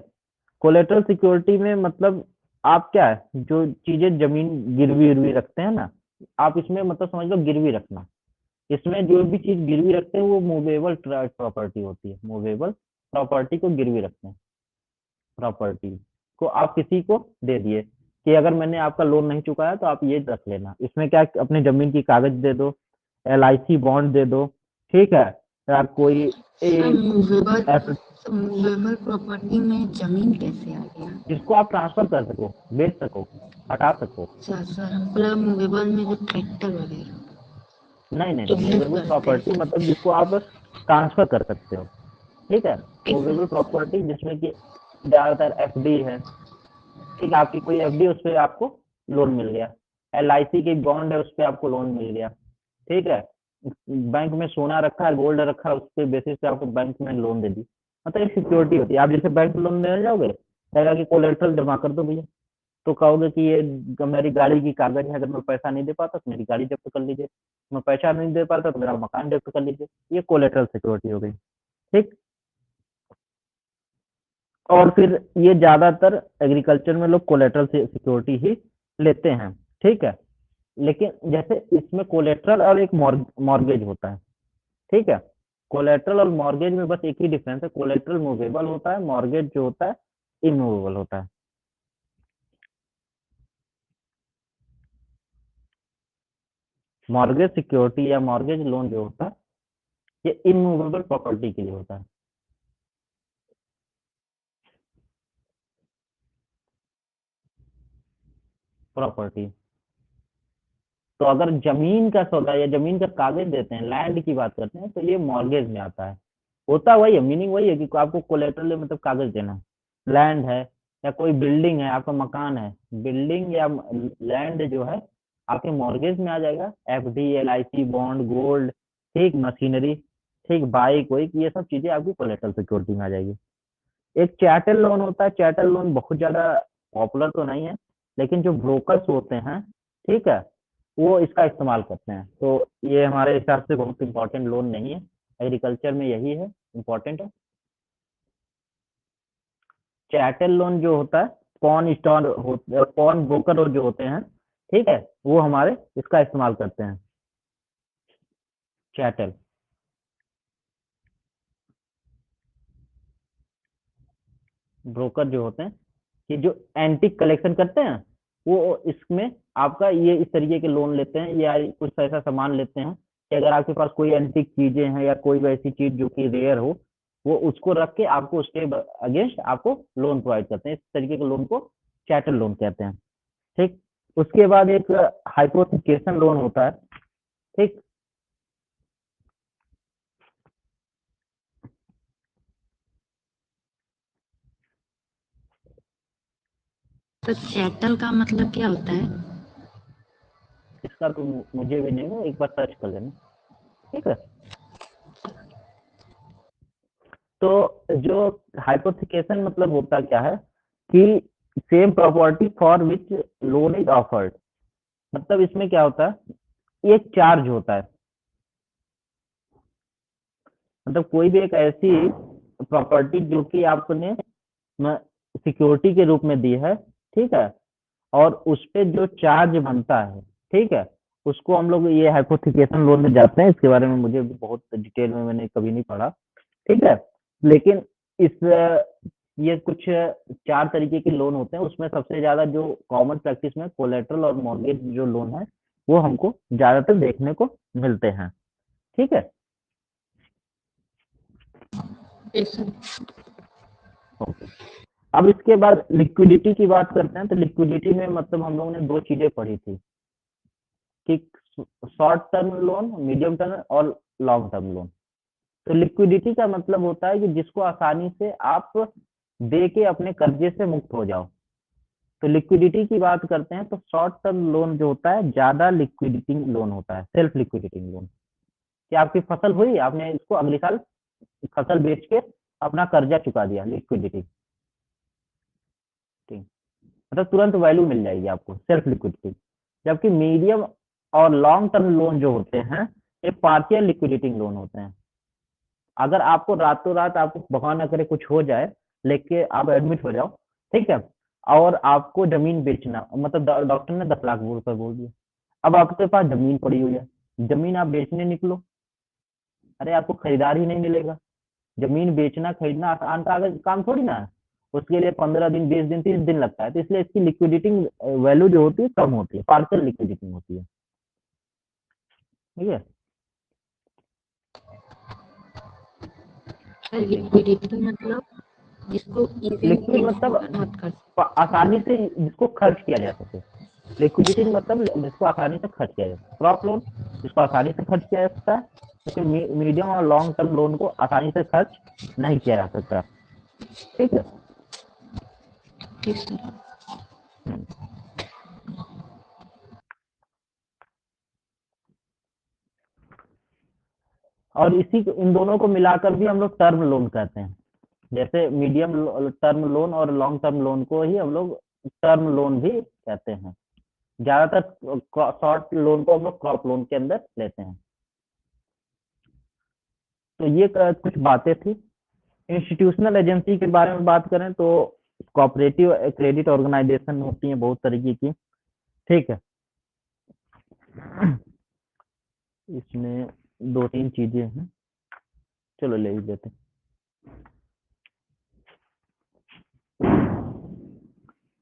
कोलेटरल सिक्योरिटी में मतलब आप क्या है, जो चीजें जमीन गिरवी उर्वी रखते हैं ना, आप इसमें मतलब समझ लो गिरवी रखना। इसमें जो भी चीज गिरवी रखते हैं वो मूवेबल प्रॉपर्टी होती है। मूवेबल प्रॉपर्टी को गिरवी रखते हैं, प्रॉपर्टी को आप किसी को दे दिए कि अगर मैंने आपका लोन नहीं चुकाया तो आप ये रख लेना। इसमें क्या, अपने जमीन की कागज दे दो, LIC बॉन्ड दे दो, ठीक है, या कोई सर मूवेबल ऐसा मूवेबल प्रॉपर्टी में जमीन कैसे आ गया? जिसको आप ट्रांसफर कर सको, बेच सको, हटा सको। सर सर मतलब मूवेबल में जो ट्रैक्टर वगैरह नहीं नहीं जो नहीं, मूव मूवेबल करते हैं प्रॉपर्टी सर। मतलब जिसको आप ट्रांसफर कर सकते हो। ठीक है, ओके मूवेबल सर। प्रॉपर्टी जिसमें कि ज्यादातर FD है, ठीक है, आपकी कोई FD, उस पर आपको लोन मिल गया। LIC की बॉन्ड है, उस पर आपको लोन मिल गया। ठीक है, बैंक में सोना रखा है, गोल्ड रखा है, उसके बेसिस पे आपको बैंक में लोन दे दी, मतलब एक सिक्योरिटी होती है। आप जैसे बैंक में लोन लेने जाओगे, कहेगा कि कोलेटरल जमा कर दो भैया, तो कहोगे कि ये मेरी गाड़ी की कागज है, अगर मैं पैसा नहीं दे पाता तो मेरी गाड़ी जब्त कर लीजिए, मैं पैसा नहीं दे पाता तो मेरा मकान जब्त कर लीजिए। ये कोलेटरल सिक्योरिटी हो गई। ठीक, और फिर ये ज्यादातर एग्रीकल्चर में लोग कोलेटरल सिक्योरिटी ही लेते हैं। ठीक है, लेकिन जैसे इसमें कोलेटरल और एक मॉर्गेज होता है। ठीक है, कोलेटरल और मॉर्गेज में बस एक ही डिफरेंस है, कोलेटरल मूवेबल होता है, मॉर्गेज जो होता है इमूवेबल होता है। मॉर्गेज सिक्योरिटी या मॉर्गेज लोन जो होता है ये इमूवेबल प्रॉपर्टी के लिए होता है। प्रॉपर्टी, तो अगर जमीन का सौदा या जमीन का कागज देते हैं, लैंड की बात करते हैं, तो ये मॉर्गेज में आता है। होता वही है, मीनिंग वही है कि आपको कोलेटरल मतलब कागज देना है। लैंड है या कोई बिल्डिंग है, आपका मकान है, बिल्डिंग या लैंड जो है आपके मॉर्गेज में आ जाएगा। FD, LIC बॉन्ड, गोल्ड, ठीक, मशीनरी, ठीक, बाइक वाइक, ये सब चीजें आपकी कोलेटरल सिक्योरिटी में आ जाएगी। एक चैटल लोन होता है। चैटल लोन बहुत ज्यादा पॉपुलर तो नहीं है, लेकिन जो ब्रोकर्स होते हैं, ठीक है, वो इसका इस्तेमाल करते हैं। तो ये हमारे हिसाब से बहुत इंपॉर्टेंट लोन नहीं है, एग्रीकल्चर में यही है इम्पोर्टेंट है। चैटल लोन जो होता है, पॉन स्टोर पॉन ब्रोकर जो होते हैं, ठीक है, वो हमारे इसका इस्तेमाल करते हैं, चैटल। ब्रोकर जो होते हैं कि जो एंटिक कलेक्शन करते हैं, वो इसमें आपका ये इस तरीके के लोन लेते हैं या कुछ ऐसा सामान लेते हैं कि अगर आपके पास कोई एंटिक चीजें हैं या कोई वैसी चीज जो कि रेयर हो, वो उसको रख के आपको उसके अगेंस्ट आपको लोन प्रोवाइड करते हैं। इस तरीके के लोन को चैटल लोन कहते हैं, ठीक। उसके बाद एक हाइपोथिकेशन लोन होता है, ठीक। तो चैटल का मतलब क्या होता है? इसका तो मुझे भी नहीं है, एक बार सर्च कर लेना, ठीक है। तो जो हाइपोथिकेशन मतलब होता क्या है कि same property for which loan is offered, मतलब इसमें क्या होता है, एक चार्ज होता है, मतलब कोई भी एक ऐसी प्रॉपर्टी जो कि आपने सिक्योरिटी के रूप में दी है, ठीक है, और उस पे जो चार्ज बनता है, ठीक है, उसको हम लोग ये हाइपोथिकेशन लोन में जाते हैं। इसके बारे में मुझे बहुत डिटेल में मैंने कभी नहीं पढ़ा, ठीक है, लेकिन इस ये कुछ 4 तरीके के लोन होते हैं, उसमें सबसे ज्यादा जो कॉमन प्रैक्टिस में कोलेटरल और मॉर्गेज जो लोन है, वो हमको ज्यादातर देखने को मिलते हैं, ठीक है। ओके, अब इसके बाद लिक्विडिटी की बात करते हैं। तो लिक्विडिटी में मतलब हम लोगों ने 2 चीजें पढ़ी थी कि short term loan, medium term और लॉन्ग टर्म लोन। तो लिक्विडिटी का मतलब होता है कि जिसको आसानी से आप दे के अपने कर्जे से मुक्त हो जाओ। तो लिक्विडिटी की बात करते हैं तो शॉर्ट टर्म लोन जो होता है ज्यादा लिक्विडिटी लोन होता है, सेल्फ लिक्विडिटी लोन। कि आपकी फसल हुई, आपने इसको अगले साल फसल बेच के अपना कर्जा चुका दिया, लिक्विडिटी, ठीक, मतलब तुरंत वैल्यू मिल जाएगी आपको, सेल्फ लिक्विडिटी। जबकि मीडियम और लॉन्ग टर्म लोन जो होते हैं, ये पार्शियल लिक्विडिटी लोन होते हैं। अगर आपको रातों रात आपको भगवान ना करे कुछ हो जाए, लेके आप एडमिट हो जाओ, ठीक है, और आपको जमीन बेचना, मतलब डॉक्टर ने 10 लाख रुपए बोल दिया, अब आपके पास जमीन पड़ी हुई है, जमीन आप बेचने निकलो, अरे आपको खरीदार ही नहीं मिलेगा। जमीन बेचना खरीदना आसान काम थोड़ी ना है, उसके लिए 15 दिन 20 दिन 30 दिन लगता है। तो इसलिए इसकी लिक्विडिटी वैल्यू जो होती है कम होती है, पार्शियल लिक्विडिटी होती है, ठीक है। लिक्विडिटी मतलब जिसको लिक्विड इजीली मतलब कन्वर्ट कर आसानी से जिसको खर्च किया जा सके, लिक्विडिटी मतलब जिसको आसानी से खर्च किया जा सकता है। क्रॉप लोन जिसको आसानी से खर्च किया जा सकता है, क्योंकि मीडियम और लॉन्ग टर्म लोन को आसानी से खर्च नहीं किया जा सकता, ठीक है। ठीक सर। और इसी इन दोनों को मिलाकर भी हम लोग टर्म लोन कहते हैं। जैसे मीडियम टर्म लोन और लॉन्ग टर्म लोन को ही हम लोग टर्म लोन भी कहते हैं। ज्यादातर शॉर्ट लोन को हम लोग क्रॉप लोन के अंदर लेते हैं। तो ये कुछ बातें थी। इंस्टीट्यूशनल एजेंसी के बारे में बात करें तो कोऑपरेटिव क्रेडिट ऑर्गेनाइजेशन होती है बहुत तरीके की, ठीक है। इसमें 2-3 चीजें हैं, चलो ले ही लेते हैं।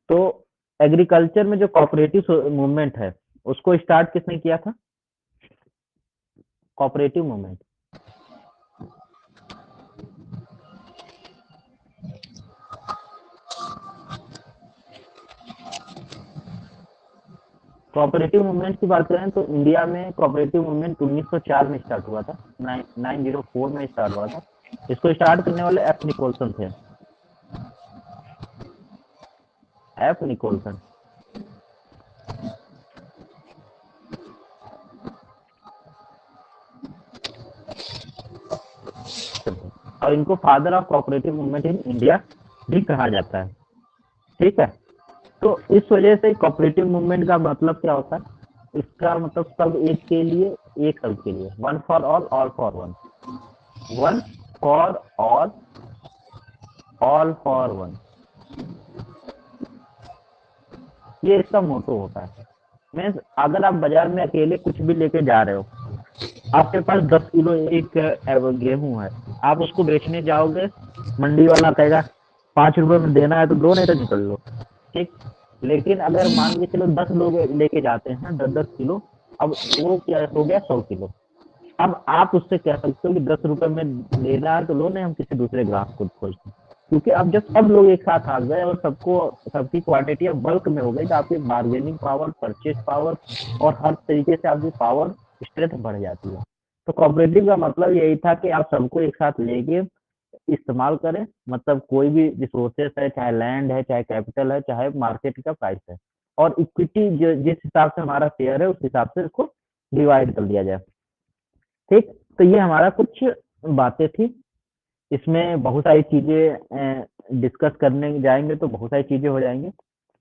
तो एग्रीकल्चर में जो कोऑपरेटिव मूवमेंट है, उसको स्टार्ट किसने किया था? Cooperative movement. कोऑपरेटिव मूवमेंट की बात करें तो इंडिया में कोऑपरेटिव मूवमेंट 1904 में स्टार्ट हुआ था, 904 में स्टार्ट हुआ था। इसको स्टार्ट करने वाले एफ निकोलसन थे, एफ निकोलसन। और इनको father of cooperative movement in India भी कहा जाता है, ठीक है। तो इस वजह से कोऑपरेटिव मूवमेंट का मतलब क्या होता है इसका मतलब सब एक के लिए, एक सबके लिए, one for all for one, one for all for one, ये इसका मोटो होता है। मीन्स अगर आप बाजार में अकेले कुछ भी लेके जा रहे हो, आपके पास 10 किलो एक गेहूं है, आप उसको बेचने जाओगे, मंडी वाला कहेगा 5 रुपए में देना है तो दो, नहीं तो निकल लो, ठीक। लेकिन अगर मान के चलो 10 लोग लेके जाते हैं 10-10 किलो, अब वो क्या हो गया 100 किलो। अब आप उससे कह सकते हो कि 10 रुपए में लेना है तो लो, नहीं हम किसी दूसरे ग्राहक को खोजते हैं। क्योंकि अब जब सब लोग एक साथ आ गए और सबको सबकी क्वांटिटी अब बल्क में हो गई, तो आपकी बार्गेनिंग पावर, परचेज पावर और हर तरीके से आपकी पावर स्ट्रेंथ बढ़ जाती है। तो कोऑपरेटिव का मतलब यही था कि आप सबको एक साथ लेके इस्तेमाल करें, मतलब कोई भी रिसोर्सेस है, चाहे लैंड है, चाहे कैपिटल है, चाहे मार्केट का प्राइस है, और इक्विटी जिस हिसाब से हमारा शेयर है उस हिसाब से इसको डिवाइड कर दिया जाए, ठीक। तो ये हमारा कुछ बातें थी, इसमें बहुत सारी चीजें डिस्कस करने जाएंगे तो बहुत सारी चीजें हो जाएंगी।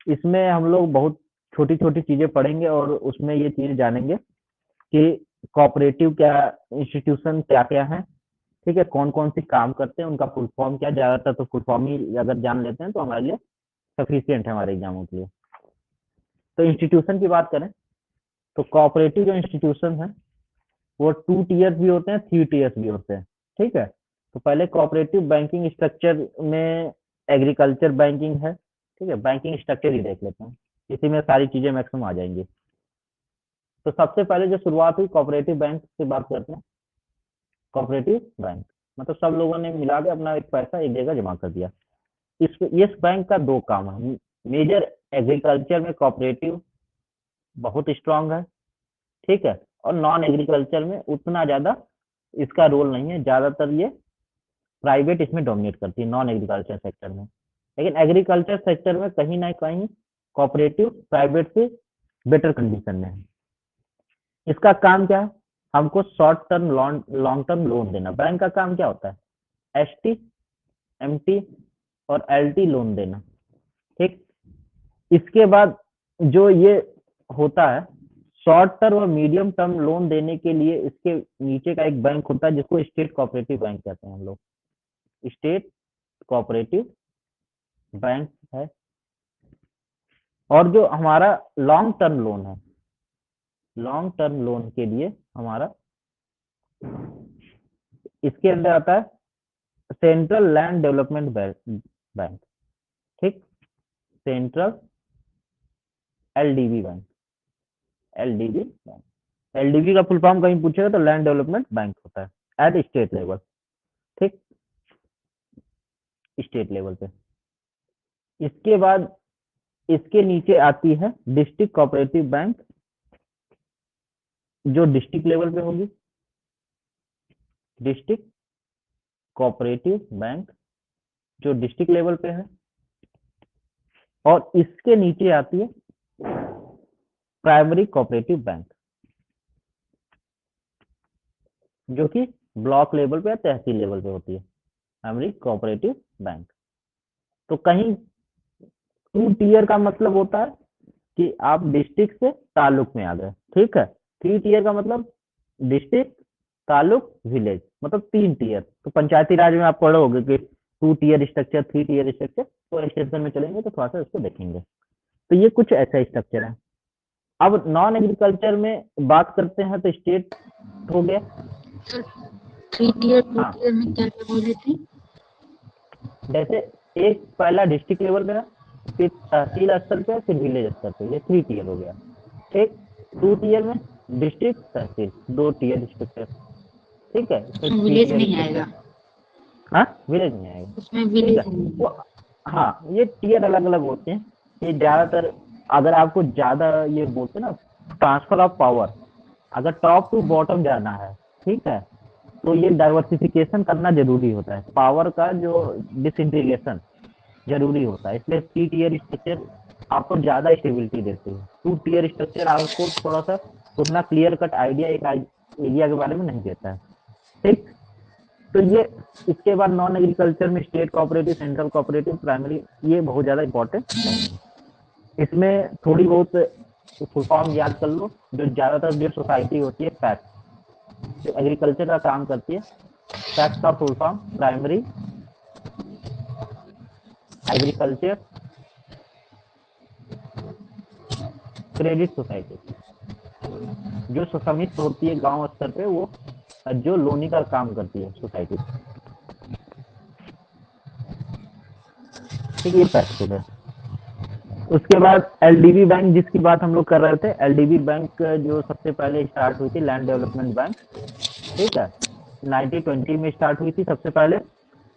इसमें हम लोग बहुत छोटी छोटी चीजें पढ़ेंगे और उसमें ये चीज जानेंगे कि कोऑपरेटिव क्या इंस्टीट्यूशन क्या क्या है, ठीक है, कौन कौन सी काम करते हैं, उनका फुल फॉर्म क्या, ज्यादातर तो फुल फॉर्म ही अगर जान लेते हैं तो हमारे लिए सफिशियंट है हमारे एग्जामों के लिए। तो इंस्टीट्यूशन की बात करें तो कोऑपरेटिव जो इंस्टीट्यूशन है वो 2 टीयर्स भी होते हैं, 3 टीयर्स भी होते हैं, ठीक है। तो पहले कोऑपरेटिव बैंकिंग स्ट्रक्चर में एग्रीकल्चर बैंकिंग है, ठीक है, बैंकिंग स्ट्रक्चर ही देख लेते हैं, इसी में सारी चीजें मैक्सिमम आ जाएंगी। तो सबसे पहले जो शुरुआत हुई कोऑपरेटिव बैंक से बात करते हैं। कोऑपरेटिव बैंक मतलब सब लोगों ने मिला के अपना एक पैसा एक जगह जमा कर दिया। इस बैंक का 2 काम है। मेजर एग्रीकल्चर में कोऑपरेटिव बहुत स्ट्रांग है, ठीक है, और नॉन एग्रीकल्चर में उतना ज्यादा इसका रोल नहीं है, ज्यादातर ये प्राइवेट इसमें डोमिनेट करती है नॉन एग्रीकल्चर सेक्टर में। लेकिन एग्रीकल्चर सेक्टर में कहीं ना कहीं कोऑपरेटिव प्राइवेट से बेटर कंडीशन में है। इसका काम क्या है, हमको short term long term loan देना। बैंक का काम क्या होता है, एसटी, एमटी और एलटी लोन देना, ठीक। इसके बाद जो ये होता है शॉर्ट टर्म और मीडियम टर्म लोन देने के लिए, इसके नीचे का एक बैंक होता है जिसको स्टेट कोऑपरेटिव बैंक कहते हैं हम लोग, स्टेट कोऑपरेटिव बैंक है। और जो हमारा लॉन्ग टर्म लोन है, लॉन्ग टर्म लोन के लिए हमारा इसके अंदर आता है सेंट्रल लैंड डेवलपमेंट बैंक, ठीक, सेंट्रल एलडीबी बैंक, एलडीबी बैंक। एलडीबी का फुल फॉर्म कहीं पूछेगा तो लैंड डेवलपमेंट बैंक होता है एट स्टेट लेवल, ठीक, स्टेट लेवल पे। इसके बाद इसके नीचे आती है डिस्ट्रिक्ट कोऑपरेटिव बैंक, जो डिस्ट्रिक्ट लेवल पे होगी, डिस्ट्रिक्ट कोऑपरेटिव बैंक जो डिस्ट्रिक्ट लेवल पे है। और इसके नीचे आती है प्राइमरी कोऑपरेटिव बैंक, जो कि ब्लॉक लेवल पे या तहसील लेवल पे होती है, प्राइमरी कोऑपरेटिव बैंक। तो कहीं 2 टीयर का मतलब होता है कि आप डिस्ट्रिक्ट से ताल्लुक में आ गए, ठीक है। 3 टीयर का मतलब डिस्ट्रिक्ट, ताल्लुक, विलेज, मतलब 3 टीयर। तो पंचायती राज में आप पढ़ोगे कि 2 टीयर स्ट्रक्चर, 3 टीयर स्ट्रक्चर, तो एक्सटेंशन में चलेंगे तो थोड़ा सा इसको देखेंगे। तो ये कुछ ऐसा स्ट्रक्चर है। अब नॉन एग्रीकल्चर में बात करते हैं तो स्टेट हो गया। 3 टीयर 2 टीयर में क्या क्या बोले थे? जैसे एक पहला डिस्ट्रिक्ट लेवल पे है, फिर तहसील स्तर पे, फिर विलेज स्तर पे, ये 3 टीयर हो गया, ठीक। 2 टीयर में डिस्ट्रिक्ट, तहसील, 2 टीयर स्ट्रक्चर, ठीक है। फिर 3 विलेज टीयर नहीं स्ट्रक्चर, आएगा, हाँ विलेज नहीं आएगा, उसमें ठीक विलेज है। नहीं वो हाँ, ये टीयर अलग अलग होते हैं। ये ज्यादातर अगर आपको ज्यादा ये बोलते हैं ना ट्रांसफर ऑफ पावर, अगर टॉप टू बॉटम जाना है, ठीक है, तो ये डाइवर्सिफिकेशन करना जरूरी होता है, पावर का जो डिसइंटीग्रेशन जरूरी होता है। इसलिए 3 टीयर स्ट्रक्चर आपको ज्यादा स्टेबिलिटी देते हैं। 2 टीयर स्ट्रक्चर आपको थोड़ा सा उतना क्लियर कट आइडिया एक एरिया के बारे में नहीं देता है, ठीक। तो ये इसके बाद नॉन एग्रीकल्चर में state cooperative, central cooperative, primary, ये बहुत ज्यादा इंपॉर्टेंट नहीं है। इसमें थोड़ी बहुत तो फुल फॉर्म याद कर लो। जो ज्यादातर जो सोसाइटी होती है फैक्ट जो एग्रीकल्चर का काम करती है, फैक्ट का full form primary agriculture credit society. जो समिति होती है गांव स्तर पे, वो जो लोनी का काम करती है सोसाइटी। ठीक है, फैक्ट हो गया। उसके बाद एलडीबी बैंक जिसकी बात हम लोग कर रहे थे, एलडीबी बैंक जो सबसे पहले स्टार्ट हुई थी, लैंड डेवलपमेंट बैंक, ठीक है, 1920 में स्टार्ट हुई थी सबसे पहले।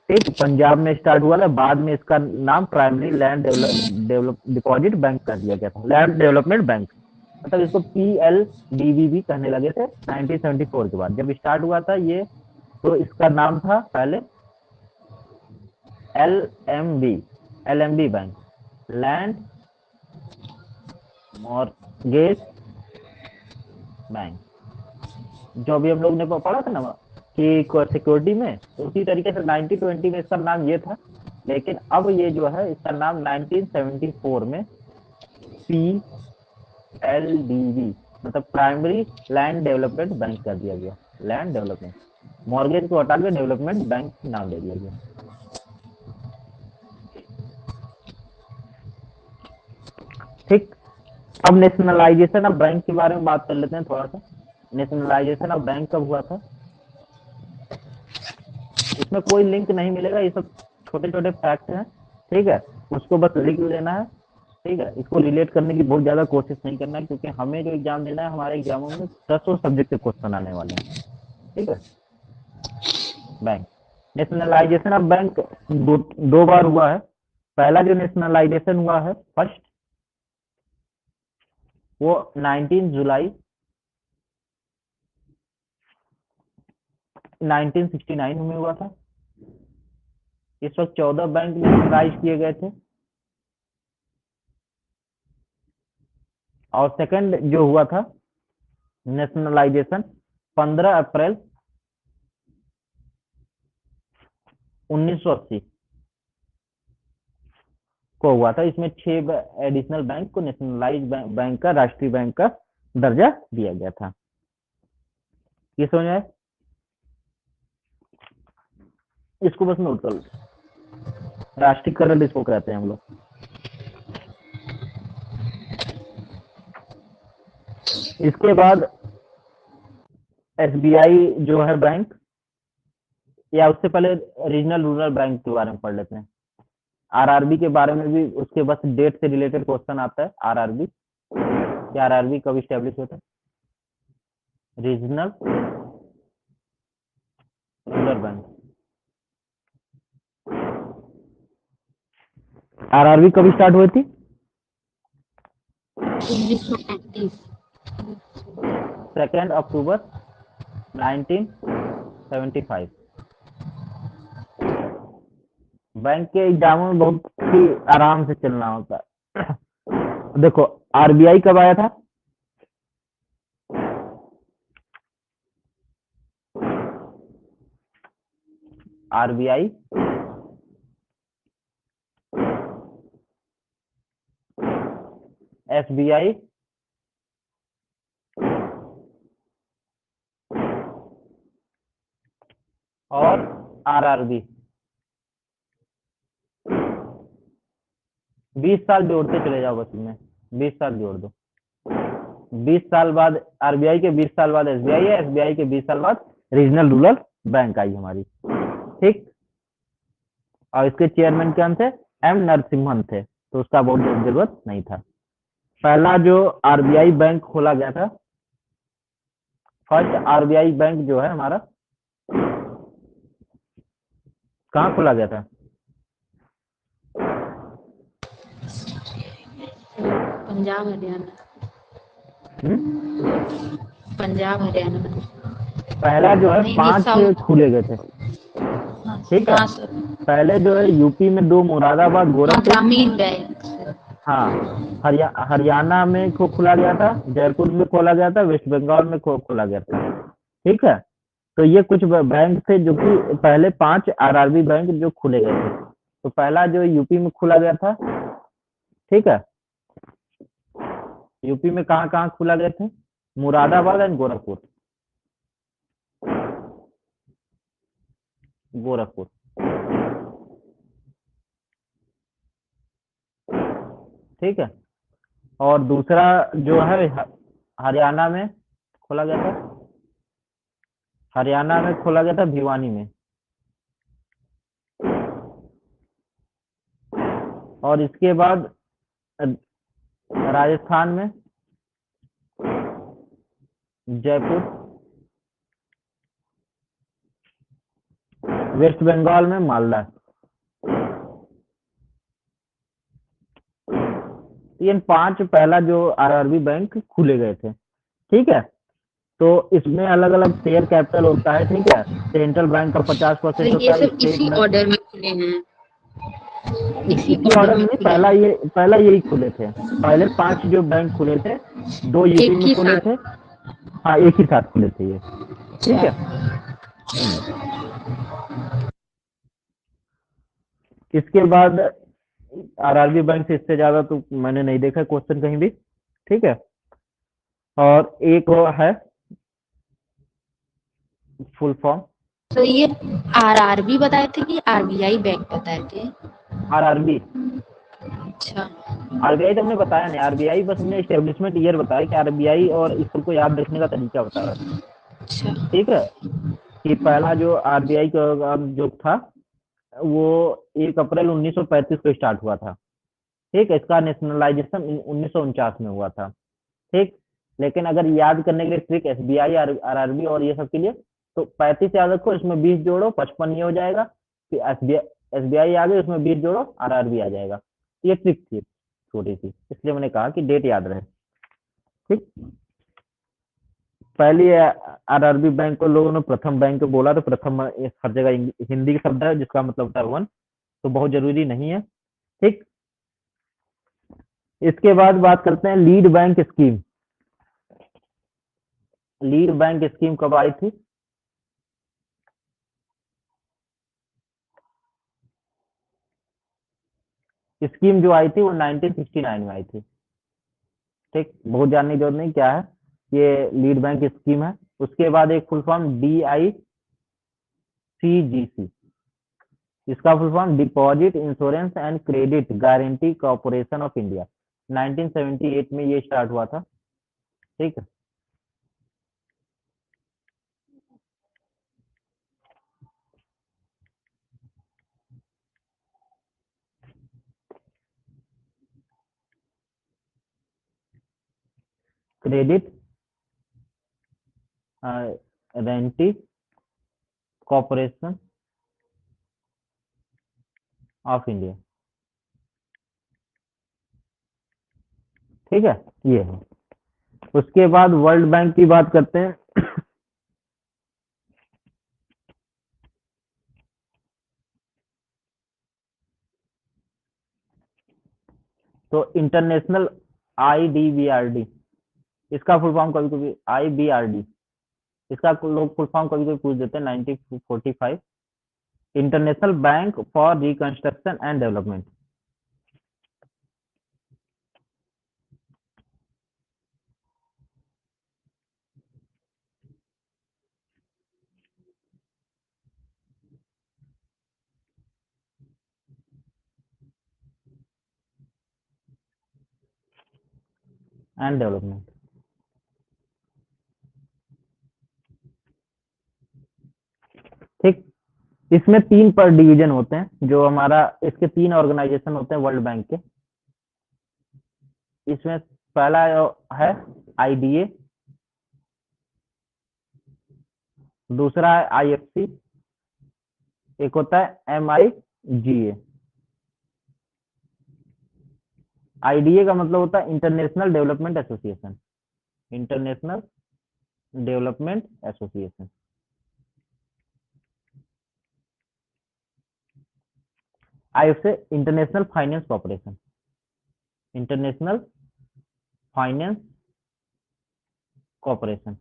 ठीक, पंजाब में स्टार्ट हुआ था, बाद में इसका नाम primary land develop deposit bank कर दिया गया था, लैंड डेवलपमेंट बैंक। मतलब इसको पीएलडीबी भी कहने लगे थे 1974 के बाद। जब स्टार्ट हुआ था ये, तो इसका नाम था पहले LMB bank, land mortgage bank. जो अभी हम लोग ने पढ़ा था ना कि सिक्योरिटी में, उसी तरीके से 1920 में इसका नाम ये था, लेकिन अब ये जो है इसका नाम 1974 में पीएलडीबी मतलब प्राइमरी लैंड डेवलपमेंट बैंक कर दिया गया। लैंड डेवलपमेंट, मॉर्गेज को हटा के डेवलपमेंट बैंक नाम दे दिया गया। ठीक, अब नेशनलाइजेशन ऑफ बैंक के बारे में बात कर लेते हैं थोड़ा सा। नेशनलाइजेशन ऑफ बैंक कब हुआ था? इसमें कोई लिंक नहीं मिलेगा, ये सब छोटे छोटे फैक्ट हैं, ठीक है, उसको बस लिख लेना है। ठीक है, इसको रिलेट करने की बहुत ज्यादा कोशिश नहीं करना है, क्योंकि हमें जो एग्जाम देना है, हमारे एग्जामों में 10 सब्जेक्ट के क्वेश्चन आने वाले हैं। ठीक है, बैंक नेशनलाइजेशन ऑफ बैंक दो बार हुआ है। पहला जो नेशनलाइजेशन हुआ है फर्स्ट, वो 19 जुलाई 1969 में हुआ था। इस वक्त 14 बैंक नेशनलाइज किए गए थे। और सेकंड जो हुआ था नेशनलाइजेशन 15 अप्रैल 1980 को हुआ था। इसमें 6 एडिशनल बैंक को नेशनलाइज बैंक का, राष्ट्रीय बैंक का दर्जा दिया गया था। ये समझ आए? इसको बस नोट कर लो, राष्ट्रीयकरण इसको कहते हैं हम लोग। इसके बाद एसबीआई जो है बैंक, या उससे पहले रीजनल रूरल बैंक के बारे में पढ़ लेते हैं। आरआरबी के बारे में भी उसके बस डेट से रिलेटेड क्वेश्चन आता है। आरआरबी, क्या आरआरबी कब स्टैब्लिश होता है? Regional rural bank. आरआरबी कब स्टार्ट हुई थी? 1935। 2 अक्टूबर 1975। बैंक के एग्जामों में बहुत ही आराम से चलना होता है। देखो आरबीआई कब आया था? आरबीआई एसबीआई और आरआरबी 20 साल जोड़ते चले जाओ, बस में 20 साल जोड़ दो। 20 साल बाद आरबीआई के 20 साल बाद एसबीआई है, एसबीआई के 20 साल बाद रीजनल रूरल बैंक आई हमारी। ठीक, और इसके चेयरमैन कौन थे? एम नरसिम्हन थे, तो उसका बहुत जरूरत नहीं था। पहला जो आरबीआई बैंक खोला गया था, फर्स्ट आरबीआई बैंक जो है हमारा, कहाँ खोला गया था? पंजाब हरियाणा। पंजाब हरियाणा। पहला जो है नहीं, 5 साउथ। खुले गए थे। ठीक है, हाँ सर। पहले जो है यूपी में 2, मुरादाबाद, गोरखपुर। ग्रामीण बैंक। हाँ, हरियाणा में खोला गया था, जयपुर में खोला गया था, वेस्ट बंगाल में खोला गया था। ठीक है, तो ये कुछ बैंक थे जो कि पहले 5 आरआरबी बैंक जो खुले गए थे। तो पहला जो यूपी में खोला गया था, ठीक है, यूपी में कहाँ कहाँ खुला गए थे? मुरादाबाद एंड गोरखपुर। गोरखपुर, ठीक है। और दूसरा जो है हरियाणा में खोला गया था, हरियाणा में खोला गया था भिवानी में। और इसके बाद राजस्थान में जयपुर, वेस्ट बंगाल में मालदा। ये 5 पहला जो आरआरबी बैंक खुले गए थे, ठीक है। तो इसमें अलग अलग शेयर कैपिटल होता है, ठीक है। सेंट्रल बैंक का 50% तो ये होता है, सब स्टेट इसी बैंक। ऑर्डर में खुले हैं, इसी इसी ऑर्डर में खुले हैं, पहला यही खुले थे। पहले 5 जो बैंक खुले थे, 2 यूपी एक में ही खुले साथ। थे। हाँ, एक ही साथ खुले थे ये, ठीक है। इसके बाद आरआरबी बैंक से इससे ज्यादा तो मैंने नहीं देखा क्वेश्चन कहीं भी, ठीक है। और एक और है फुल फॉर्म। तो ये आरआरबी बताए थे कि आरबीआई बैंक बताए थे? आरआरबी, अच्छा, आरबीआई तो हमने बताया नहीं। आरबीआई बस हमने एस्टेब्लिशमेंट ईयर बताया कि आरबीआई, और इसको याद रखने का तरीका बताया, अच्छा, ठीक है। कि पहला जो आरबीआई का जो था वो 1 अप्रैल 1935 को स्टार्ट हुआ था, ठीक है। इसका नेशनलाइजेशन 1949 में हुआ था, ठीक। लेकिन अगर याद करने के लिए ट्रिक एसबीआई, आरआरबी और ये सब के लिए, तो 35 याद रखो, इसमें 20 जोड़ो, 55 ये हो जाएगा। फिर एसबीआई आ गई, उसमें 20 जोड़ो, आरआरबी आ जाएगा। ये ट्रिक थी छोटी सी, इसलिए मैंने कहा कि डेट याद रहे, ठीक। पहली आरआरबी बैंक को लोगों ने प्रथम बैंक बोला, तो प्रथम हर जगह हिंदी का शब्द है जिसका मतलब होता है 1, तो बहुत जरूरी नहीं है, ठीक। इसके बाद बात करते हैं lead bank scheme. Lead bank scheme कब आई थी? स्कीम जो आई थी वो 1969 में आई थी, ठीक। बहुत जानने की जरूरत नहीं क्या है, ये लीड बैंक स्कीम है। उसके बाद एक फुल फॉर्म DICGC, इसका full form deposit insurance and credit guarantee corporation of India. 1978 में ये स्टार्ट हुआ था, ठीक है। Credit guarantee corporation of India, ठीक है, ये है। उसके बाद वर्ल्ड बैंक की बात करते हैं। तो इंटरनेशनल IDBRD, इसका फुल फॉर्म कभी कभी IBRD, इसका लोग फुल फॉर्म कभी कभी पूछ देते हैं 1945, international bank for reconstruction and development. And development, ठीक। इसमें 3 पर डिवीजन होते हैं, जो हमारा इसके 3 ऑर्गेनाइजेशन होते हैं वर्ल्ड बैंक के। इसमें पहला है IDA, दूसरा है IFC, एक होता है MIGA। IDA का मतलब होता है international development association, international development association. IFC international finance corporation, international finance corporation.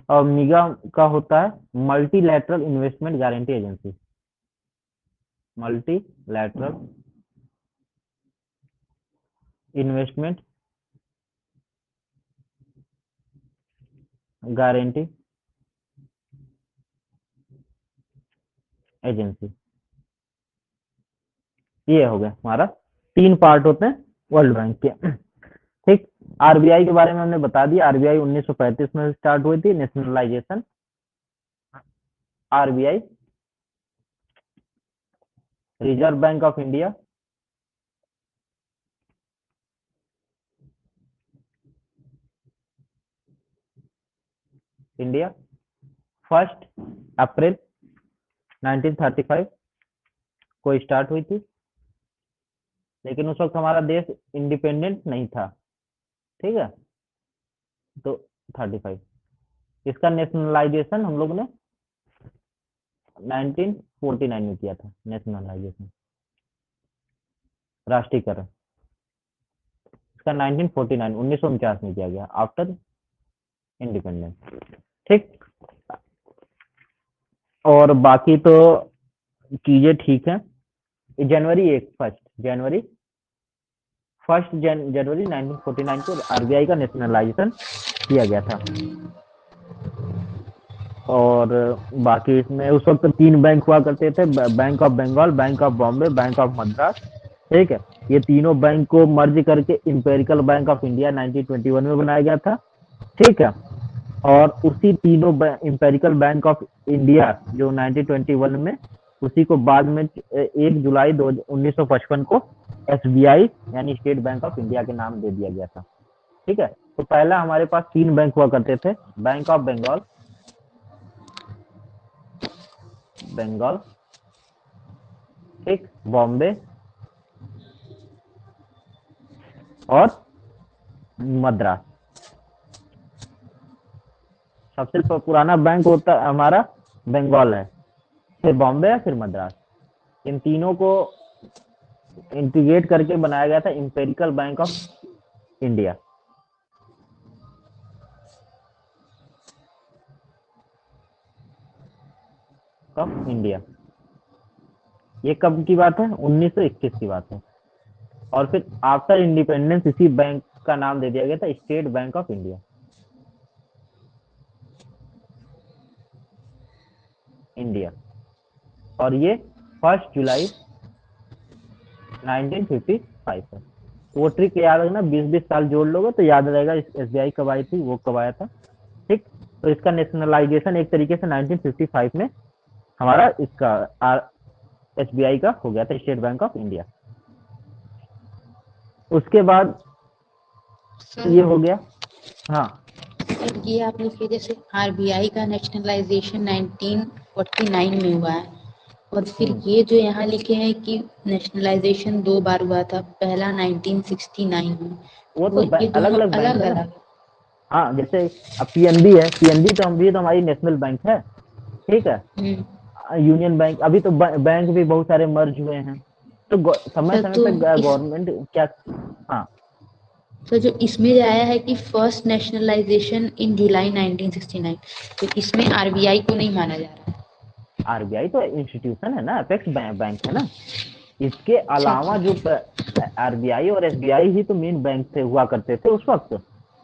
और मिगा का होता है multilateral investment guarantee agency, multilateral investment guarantee agency. ये हो गया हमारा, 3 पार्ट होते हैं वर्ल्ड बैंक के। ठीक। आरबीआई के बारे में हमने बता दिया, आरबीआई 1935 में स्टार्ट हुई थी nationalisation. RBI reserve bank of India, India 1 अप्रैल 1935 को स्टार्ट हुई थी, लेकिन उस वक्त हमारा देश इंडिपेंडेंट नहीं था। ठीक है, तो 35 इसका नेशनलाइजेशन हम लोग ने 1949 में किया था, नेशनलाइजेशन राष्ट्रीयकरण इसका 1949 1949 में किया गया आफ्टर इंडिपेंडेंस। ठीक, और बाकी तो चीजें ठीक है। जनवरी 1949 को आरबीआई का नेशनलाइजेशन किया गया था। और बाकी इसमें उस वक्त 3 बैंक हुआ करते थे, bank of Bengal, bank of Bombay, bank of Madras. ठीक है, ये तीनों बैंक को मर्ज करके इंपेरिकल बैंक ऑफ इंडिया 1921 में बनाया गया था। ठीक है, और उसी तीनों इंपेरिकल बैंक ऑफ इंडिया जो 1921 में, उसी को बाद में 1 जुलाई 1955 को एसबीआई यानी स्टेट बैंक ऑफ इंडिया के नाम दे दिया गया था। ठीक है, तो पहला हमारे पास 3 बैंक हुआ करते थे, बैंक ऑफ बंगाल, ठीक, बॉम्बे और मद्रास। सबसे पुराना बैंक होता हमारा बंगाल है, फिर बॉम्बे है, फिर मद्रास। इन तीनों को इंटीग्रेट करके बनाया गया था empirical bank of India. Of India, ये कब की बात है? 1921 की बात है। और फिर आफ्टर इंडिपेंडेंस इसी बैंक का नाम दे दिया गया था स्टेट बैंक ऑफ इंडिया। और ये 1 जुलाई 1955 है। वो ट्रिक याद रखना, 20-20 साल जोड़ लोगे तो याद रहेगा एसबीआई कब आई थी, वो कब आया था। ठीक, तो इसका नेशनलाइजेशन एक तरीके से 1955 में हमारा इसका एसबीआई का हो गया था, स्टेट बैंक ऑफ इंडिया। उसके बाद ये हो गया। हाँ, सर ये आपने फिर जैसे आरबीआई का नेशनलाइजेशन 1949 में हुआ है, और फिर ये जो यहाँ लिखे हैं कि नेशनलाइजेशन 2 बार हुआ था, पहला 1969 में, वो तो ये अलग दोनों अलग बैंक अलग है ना। अलग। हाँ, जैसे अब पीएनबी है, पीएनबी तो भी तो हमारी नेशनल बैंक है। ठीक है, यूनियन बैंक, अभी तो बैंक भी बहुत सारे मर्ज हुए हैं, तो समय सर समय तो पे गवर्नमेंट क्या। हाँ, तो जो इसमें जो आया है कि फर्स्ट नेशनलाइजेशन इन जुलाई 1969, तो इसमें आरबीआई को नहीं माना जा रहा है। आरबीआई तो इंस्टीट्यूशन है ना, अपेक्स बैंक है ना। इसके अलावा जो आरबीआई और एसबीआई ही तो मेन बैंक थे, हुआ करते थे उस वक्त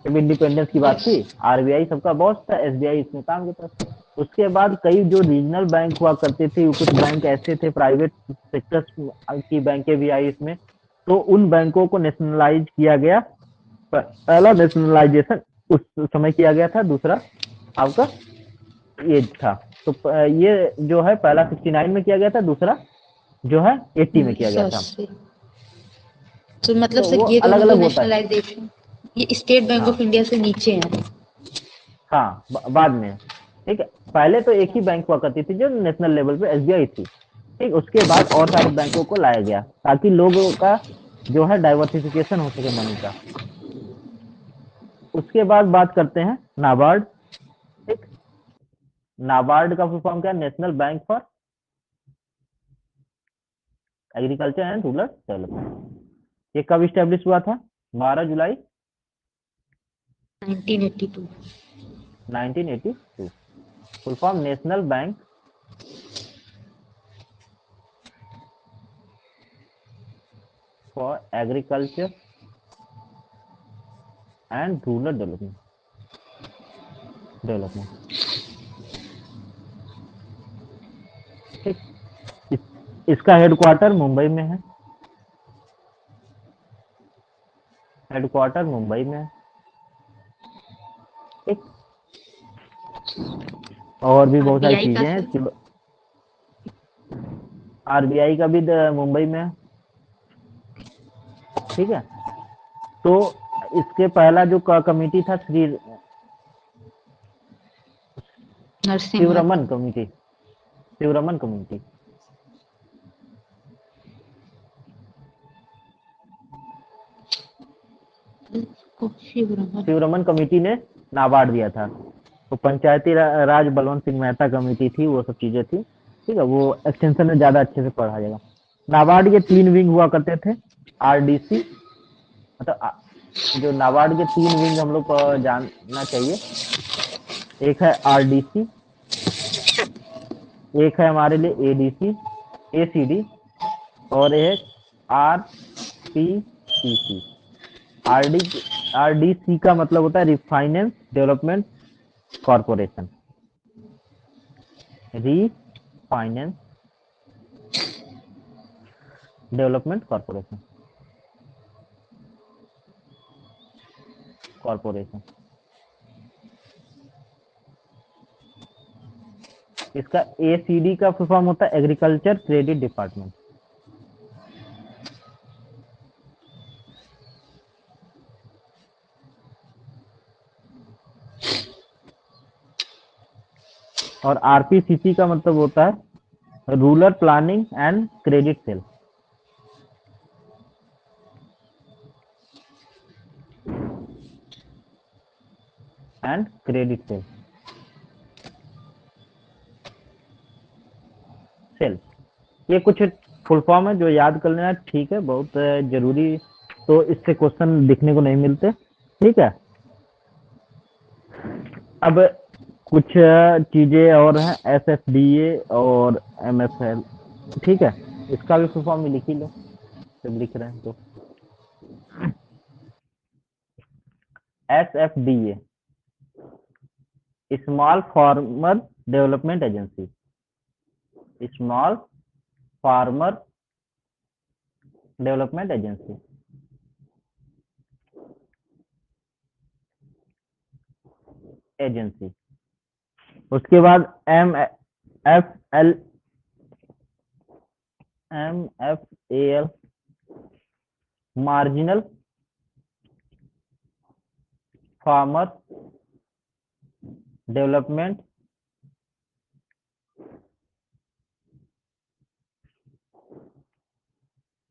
जब इंडिपेंडेंस की बात थी। आरबीआई सबका बॉस था, एसबीआई इसमें काम करता था। उसके बाद कई जो रीजनल बैंक हुआ करते थे, कुछ बैंक ऐसे थे, प्राइवेट सेक्टर की बैंकें भी आई इसमें, तो उन बैंकों को नेशनलाइज किया गया। पहला नेशनलाइजेशन उस समय किया गया था, दूसरा आपका ये था। तो ये जो है पहला 69 में किया गया था, दूसरा जो है 80 में किया गया था। तो मतलब तो सर वो ये अलग दोनों तो अलग होता है। नेशनलाइजेशन ये स्टेट बैंक हाँ ऑफ इंडिया से नीचे है। हाँ, बाद में। ठीक है, पहले तो एक ही बैंक हुआ करती थी जो नेशनल लेवल पे एसबीआई थी। ठीक, उसके बाद और सारे बैंकों को लाया गया ताकि लोगों का जो है डाइवर्सिफिकेशन हो सके मनी का। उसके बाद बात करते हैं नाबार्ड। ठीक, नाबार्ड का फुल फॉर्म क्या है? National bank for agriculture and rural development. ये कब स्टेब्लिश हुआ था? 12 जुलाई 1982। 1982। Full form national bank for agriculture and rural development. ठीक, इसका हेडक्वार्टर मुंबई में है, हेडक्वार्टर मुंबई में है। ठीक, और भी बहुत सारी आरबीआई का चीजें हैं। सर? आरबीआई का भी मुंबई में है। ठीक है, तो इसके पहला जो कमिटी था Narasimha. Sivaraman committee, Sivaraman committee. Sivaraman. Sivaraman committee ने नाबार्ड दिया था। तो पंचायती राज बलवंत सिंह मेहता कमेटी थी, वो सब चीजें थी। ठीक है, वो एक्सटेंशन में ज्यादा अच्छे से पढ़ा जाएगा। नाबार्ड के 3 विंग हुआ करते थे। आरडीसी, मतलब जो नाबार्ड के 3 विंग हम लोग को जानना चाहिए। एक है आरडीसी, एक है हमारे लिए एडीसी, एसीडी, और एक आरपीसीसी। आरडी आरडीसी का मतलब होता है refinance development corporation, refinance development corporation. इसका एसीडी का फुल फॉर्म होता है एग्रीकल्चर क्रेडिट डिपार्टमेंट। और आरपीसीसी का मतलब होता है rural planning and credit sale. And credit sale, ये कुछ फुल फॉर्म है जो याद कर लेना ठीक है, बहुत जरूरी। तो इससे क्वेश्चन दिखने को नहीं मिलते। ठीक है, अब कुछ चीजें और हैं, एसएफडीए और एमएफएल। ठीक है, इसका भी फुल फॉर्म लिख ही लो जब लिख रहे हैं तो। SFDA, small farmer development agency, small farmer development agency. Agency, उसके बाद MFL, MFL marginal farmer development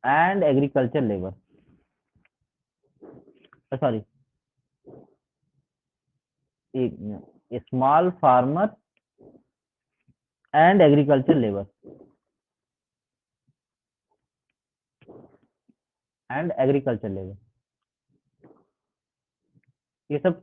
and agriculture labour, sorry, small farmer and agriculture labour, and agriculture labour. ये सब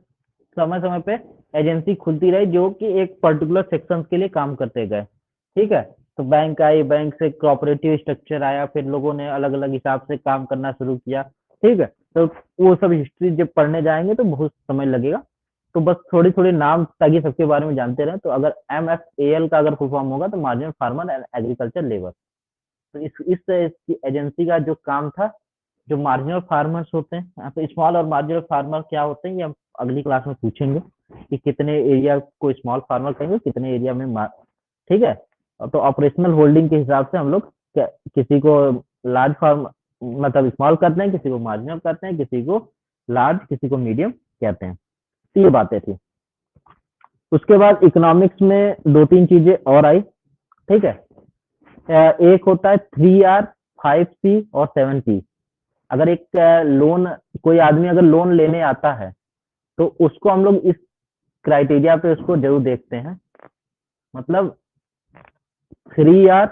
समय समय पे एजेंसी खुलती रही जो कि एक पर्टिकुलर सेक्शन के लिए काम करते गए। ठीक है, तो बैंक आई, बैंक से कोऑपरेटिव स्ट्रक्चर आया, फिर लोगों ने अलग अलग हिसाब से काम करना शुरू किया। ठीक है, तो वो सब हिस्ट्री जब पढ़ने जाएंगे तो बहुत समय लगेगा। तो बस थोड़ी थोड़ी नाम ताकि सबके बारे में जानते रहे। तो अगर एमएफएल का अगर फुल फॉर्म होगा तो marginal farmer and agriculture labour. तो इस एजेंसी का जो काम था, जो मार्जिनल फार्मर्स होते हैं, यहाँ पे स्मॉल और मार्जिनल फार्मर क्या होते हैं ये हम अगली क्लास में पूछेंगे कि कितने एरिया को स्मॉल फार्मर कहेंगे, कितने एरिया में। ठीक है, तो ऑपरेशनल होल्डिंग के हिसाब से हम लोग किसी को लार्ज फार्म मतलब स्मॉल करते हैं, किसी को मार्जिनल करते हैं, किसी को लार्ज, किसी को मीडियम कहते हैं। तो ये बातें थी। उसके बाद इकोनॉमिक्स में 2-3 चीजें और आई। ठीक है, एक होता है 3R, 5C और 7P। अगर एक लोन, कोई आदमी अगर लोन लेने आता है तो उसको हम लोग इस क्राइटेरिया पे उसको जरूर देखते हैं। मतलब 3R,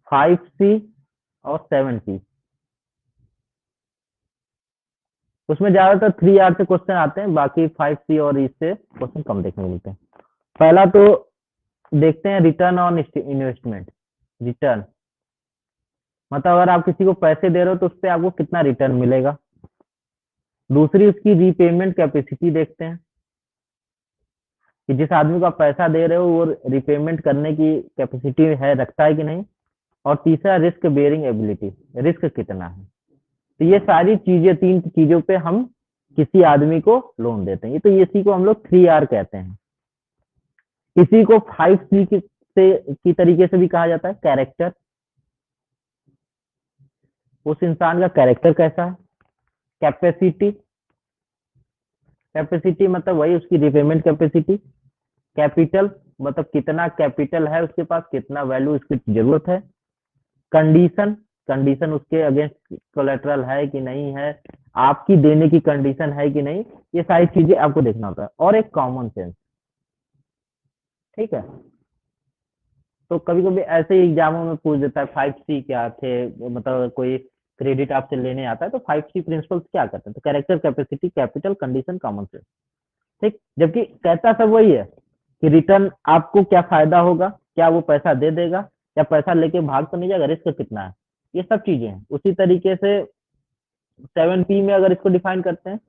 5C और 7C। उसमें ज्यादातर 3R से क्वेश्चन आते हैं, बाकी 5C और इससे क्वेश्चन कम देखने को मिलते हैं। पहला तो देखते हैं रिटर्न ऑन इन्वेस्टमेंट। रिटर्न मतलब अगर आप किसी को पैसे दे रहे हो तो उस पर आपको कितना रिटर्न मिलेगा। दूसरी उसकी रीपेमेंट कैपेसिटी देखते हैं कि जिस आदमी को आप पैसा दे रहे हो वो रिपेमेंट करने की कैपेसिटी है, रखता है कि नहीं। और तीसरा रिस्क बेयरिंग एबिलिटी, रिस्क कितना है। तो ये सारी चीजें, 3 चीजों पे हम किसी आदमी को लोन देते हैं। तो इसी को हम लोग 3R कहते हैं। इसी को 5C की तरीके से भी कहा जाता है, कैरेक्टर। उस इंसान का कैरेक्टर कैसा है। कैपेसिटी, कैपेसिटी मतलब वही उसकी रिपेमेंट कैपेसिटी। कैपिटल मतलब कितना कैपिटल है उसके पास, कितना वैल्यू उसकी जरूरत है। कंडीशन, कंडीशन उसके अगेंस्ट कोलेटरल है कि नहीं है, आपकी देने की कंडीशन है कि नहीं। ये सारी चीजें आपको देखना होता है। और एक कॉमन सेंस, ठीक है। तो कभी कभी ऐसे ही एग्जामों में पूछ देता है 5C क्या थे, मतलब कोई क्रेडिट आपसे लेने आता है तो 5C प्रिंसिपल्स क्या करते हैं, तो character, capacity, capital, condition, common sense. ठीक, जबकि कहता सब वही है कि रिटर्न आपको क्या फायदा होगा, क्या वो पैसा दे देगा या पैसा लेके भाग तो नहीं जाएगा, रिस्क कितना है, ये सब चीजें हैं। उसी तरीके से 7P में अगर इसको डिफाइन करते हैं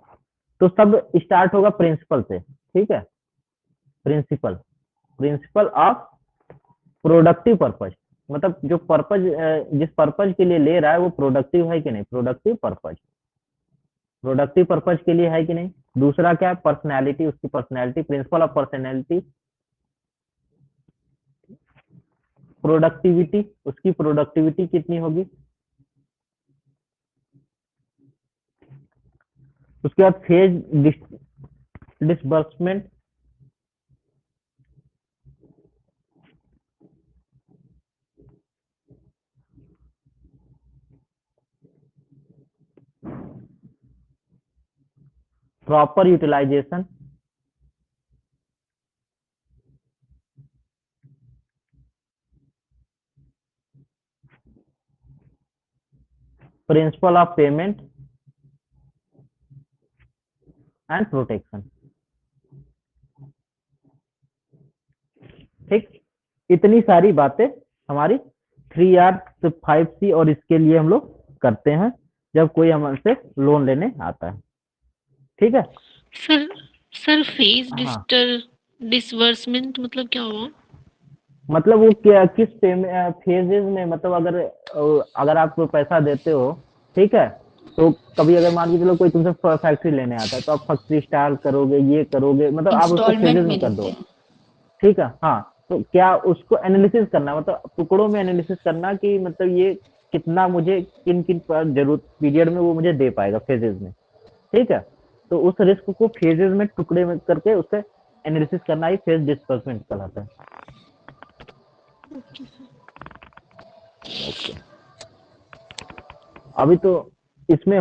तो सब स्टार्ट होगा प्रिंसिपल से, ठीक है। Principle, principle of productive purpose, मतलब जो पर्पज, जिस पर्पज के लिए ले रहा है वो प्रोडक्टिव है कि नहीं, प्रोडक्टिव पर्पज, प्रोडक्टिव पर्पज के लिए है कि नहीं। दूसरा क्या है, पर्सनैलिटी, उसकी personality, principle of personality. Productivity, उसकी प्रोडक्टिविटी कितनी होगी। उसके बाद phase disbursement, proper utilisation, principle of payment and protection. ठीक, इतनी सारी बातें हमारी 3R से 5C और इसके लिए हम लोग करते हैं जब कोई हमसे लोन लेने आता है, ठीक है। सर सर फेज हाँ, डिसबर्समेंट मतलब क्या हुआ? मतलब वो क्या, किस फेजेस में, मतलब अगर आप पैसा देते हो, ठीक है, तो कभी अगर मान के चलो कोई तुमसे फैक्ट्री लेने आता है तो आप फैक्ट्री स्टार्ट करोगे, ये करोगे, मतलब आप उसको इंस्टॉलमेंट फेजेस में में कर देते दो, हैं। ठीक है। हाँ, तो क्या उसको एनालिसिस करना, मतलब टुकड़ों में एनालिसिस करना कि मतलब ये कितना मुझे किन किन जरूरत पीरियड में वो मुझे दे पाएगा फेजेस में, ठीक है। तो उस रिस्क को फेजेस में टुकड़े में करके उससे एनालिसिस करना ही फेज डिस्बर्समेंट कहलाता है। ओके, अभी तो इसमें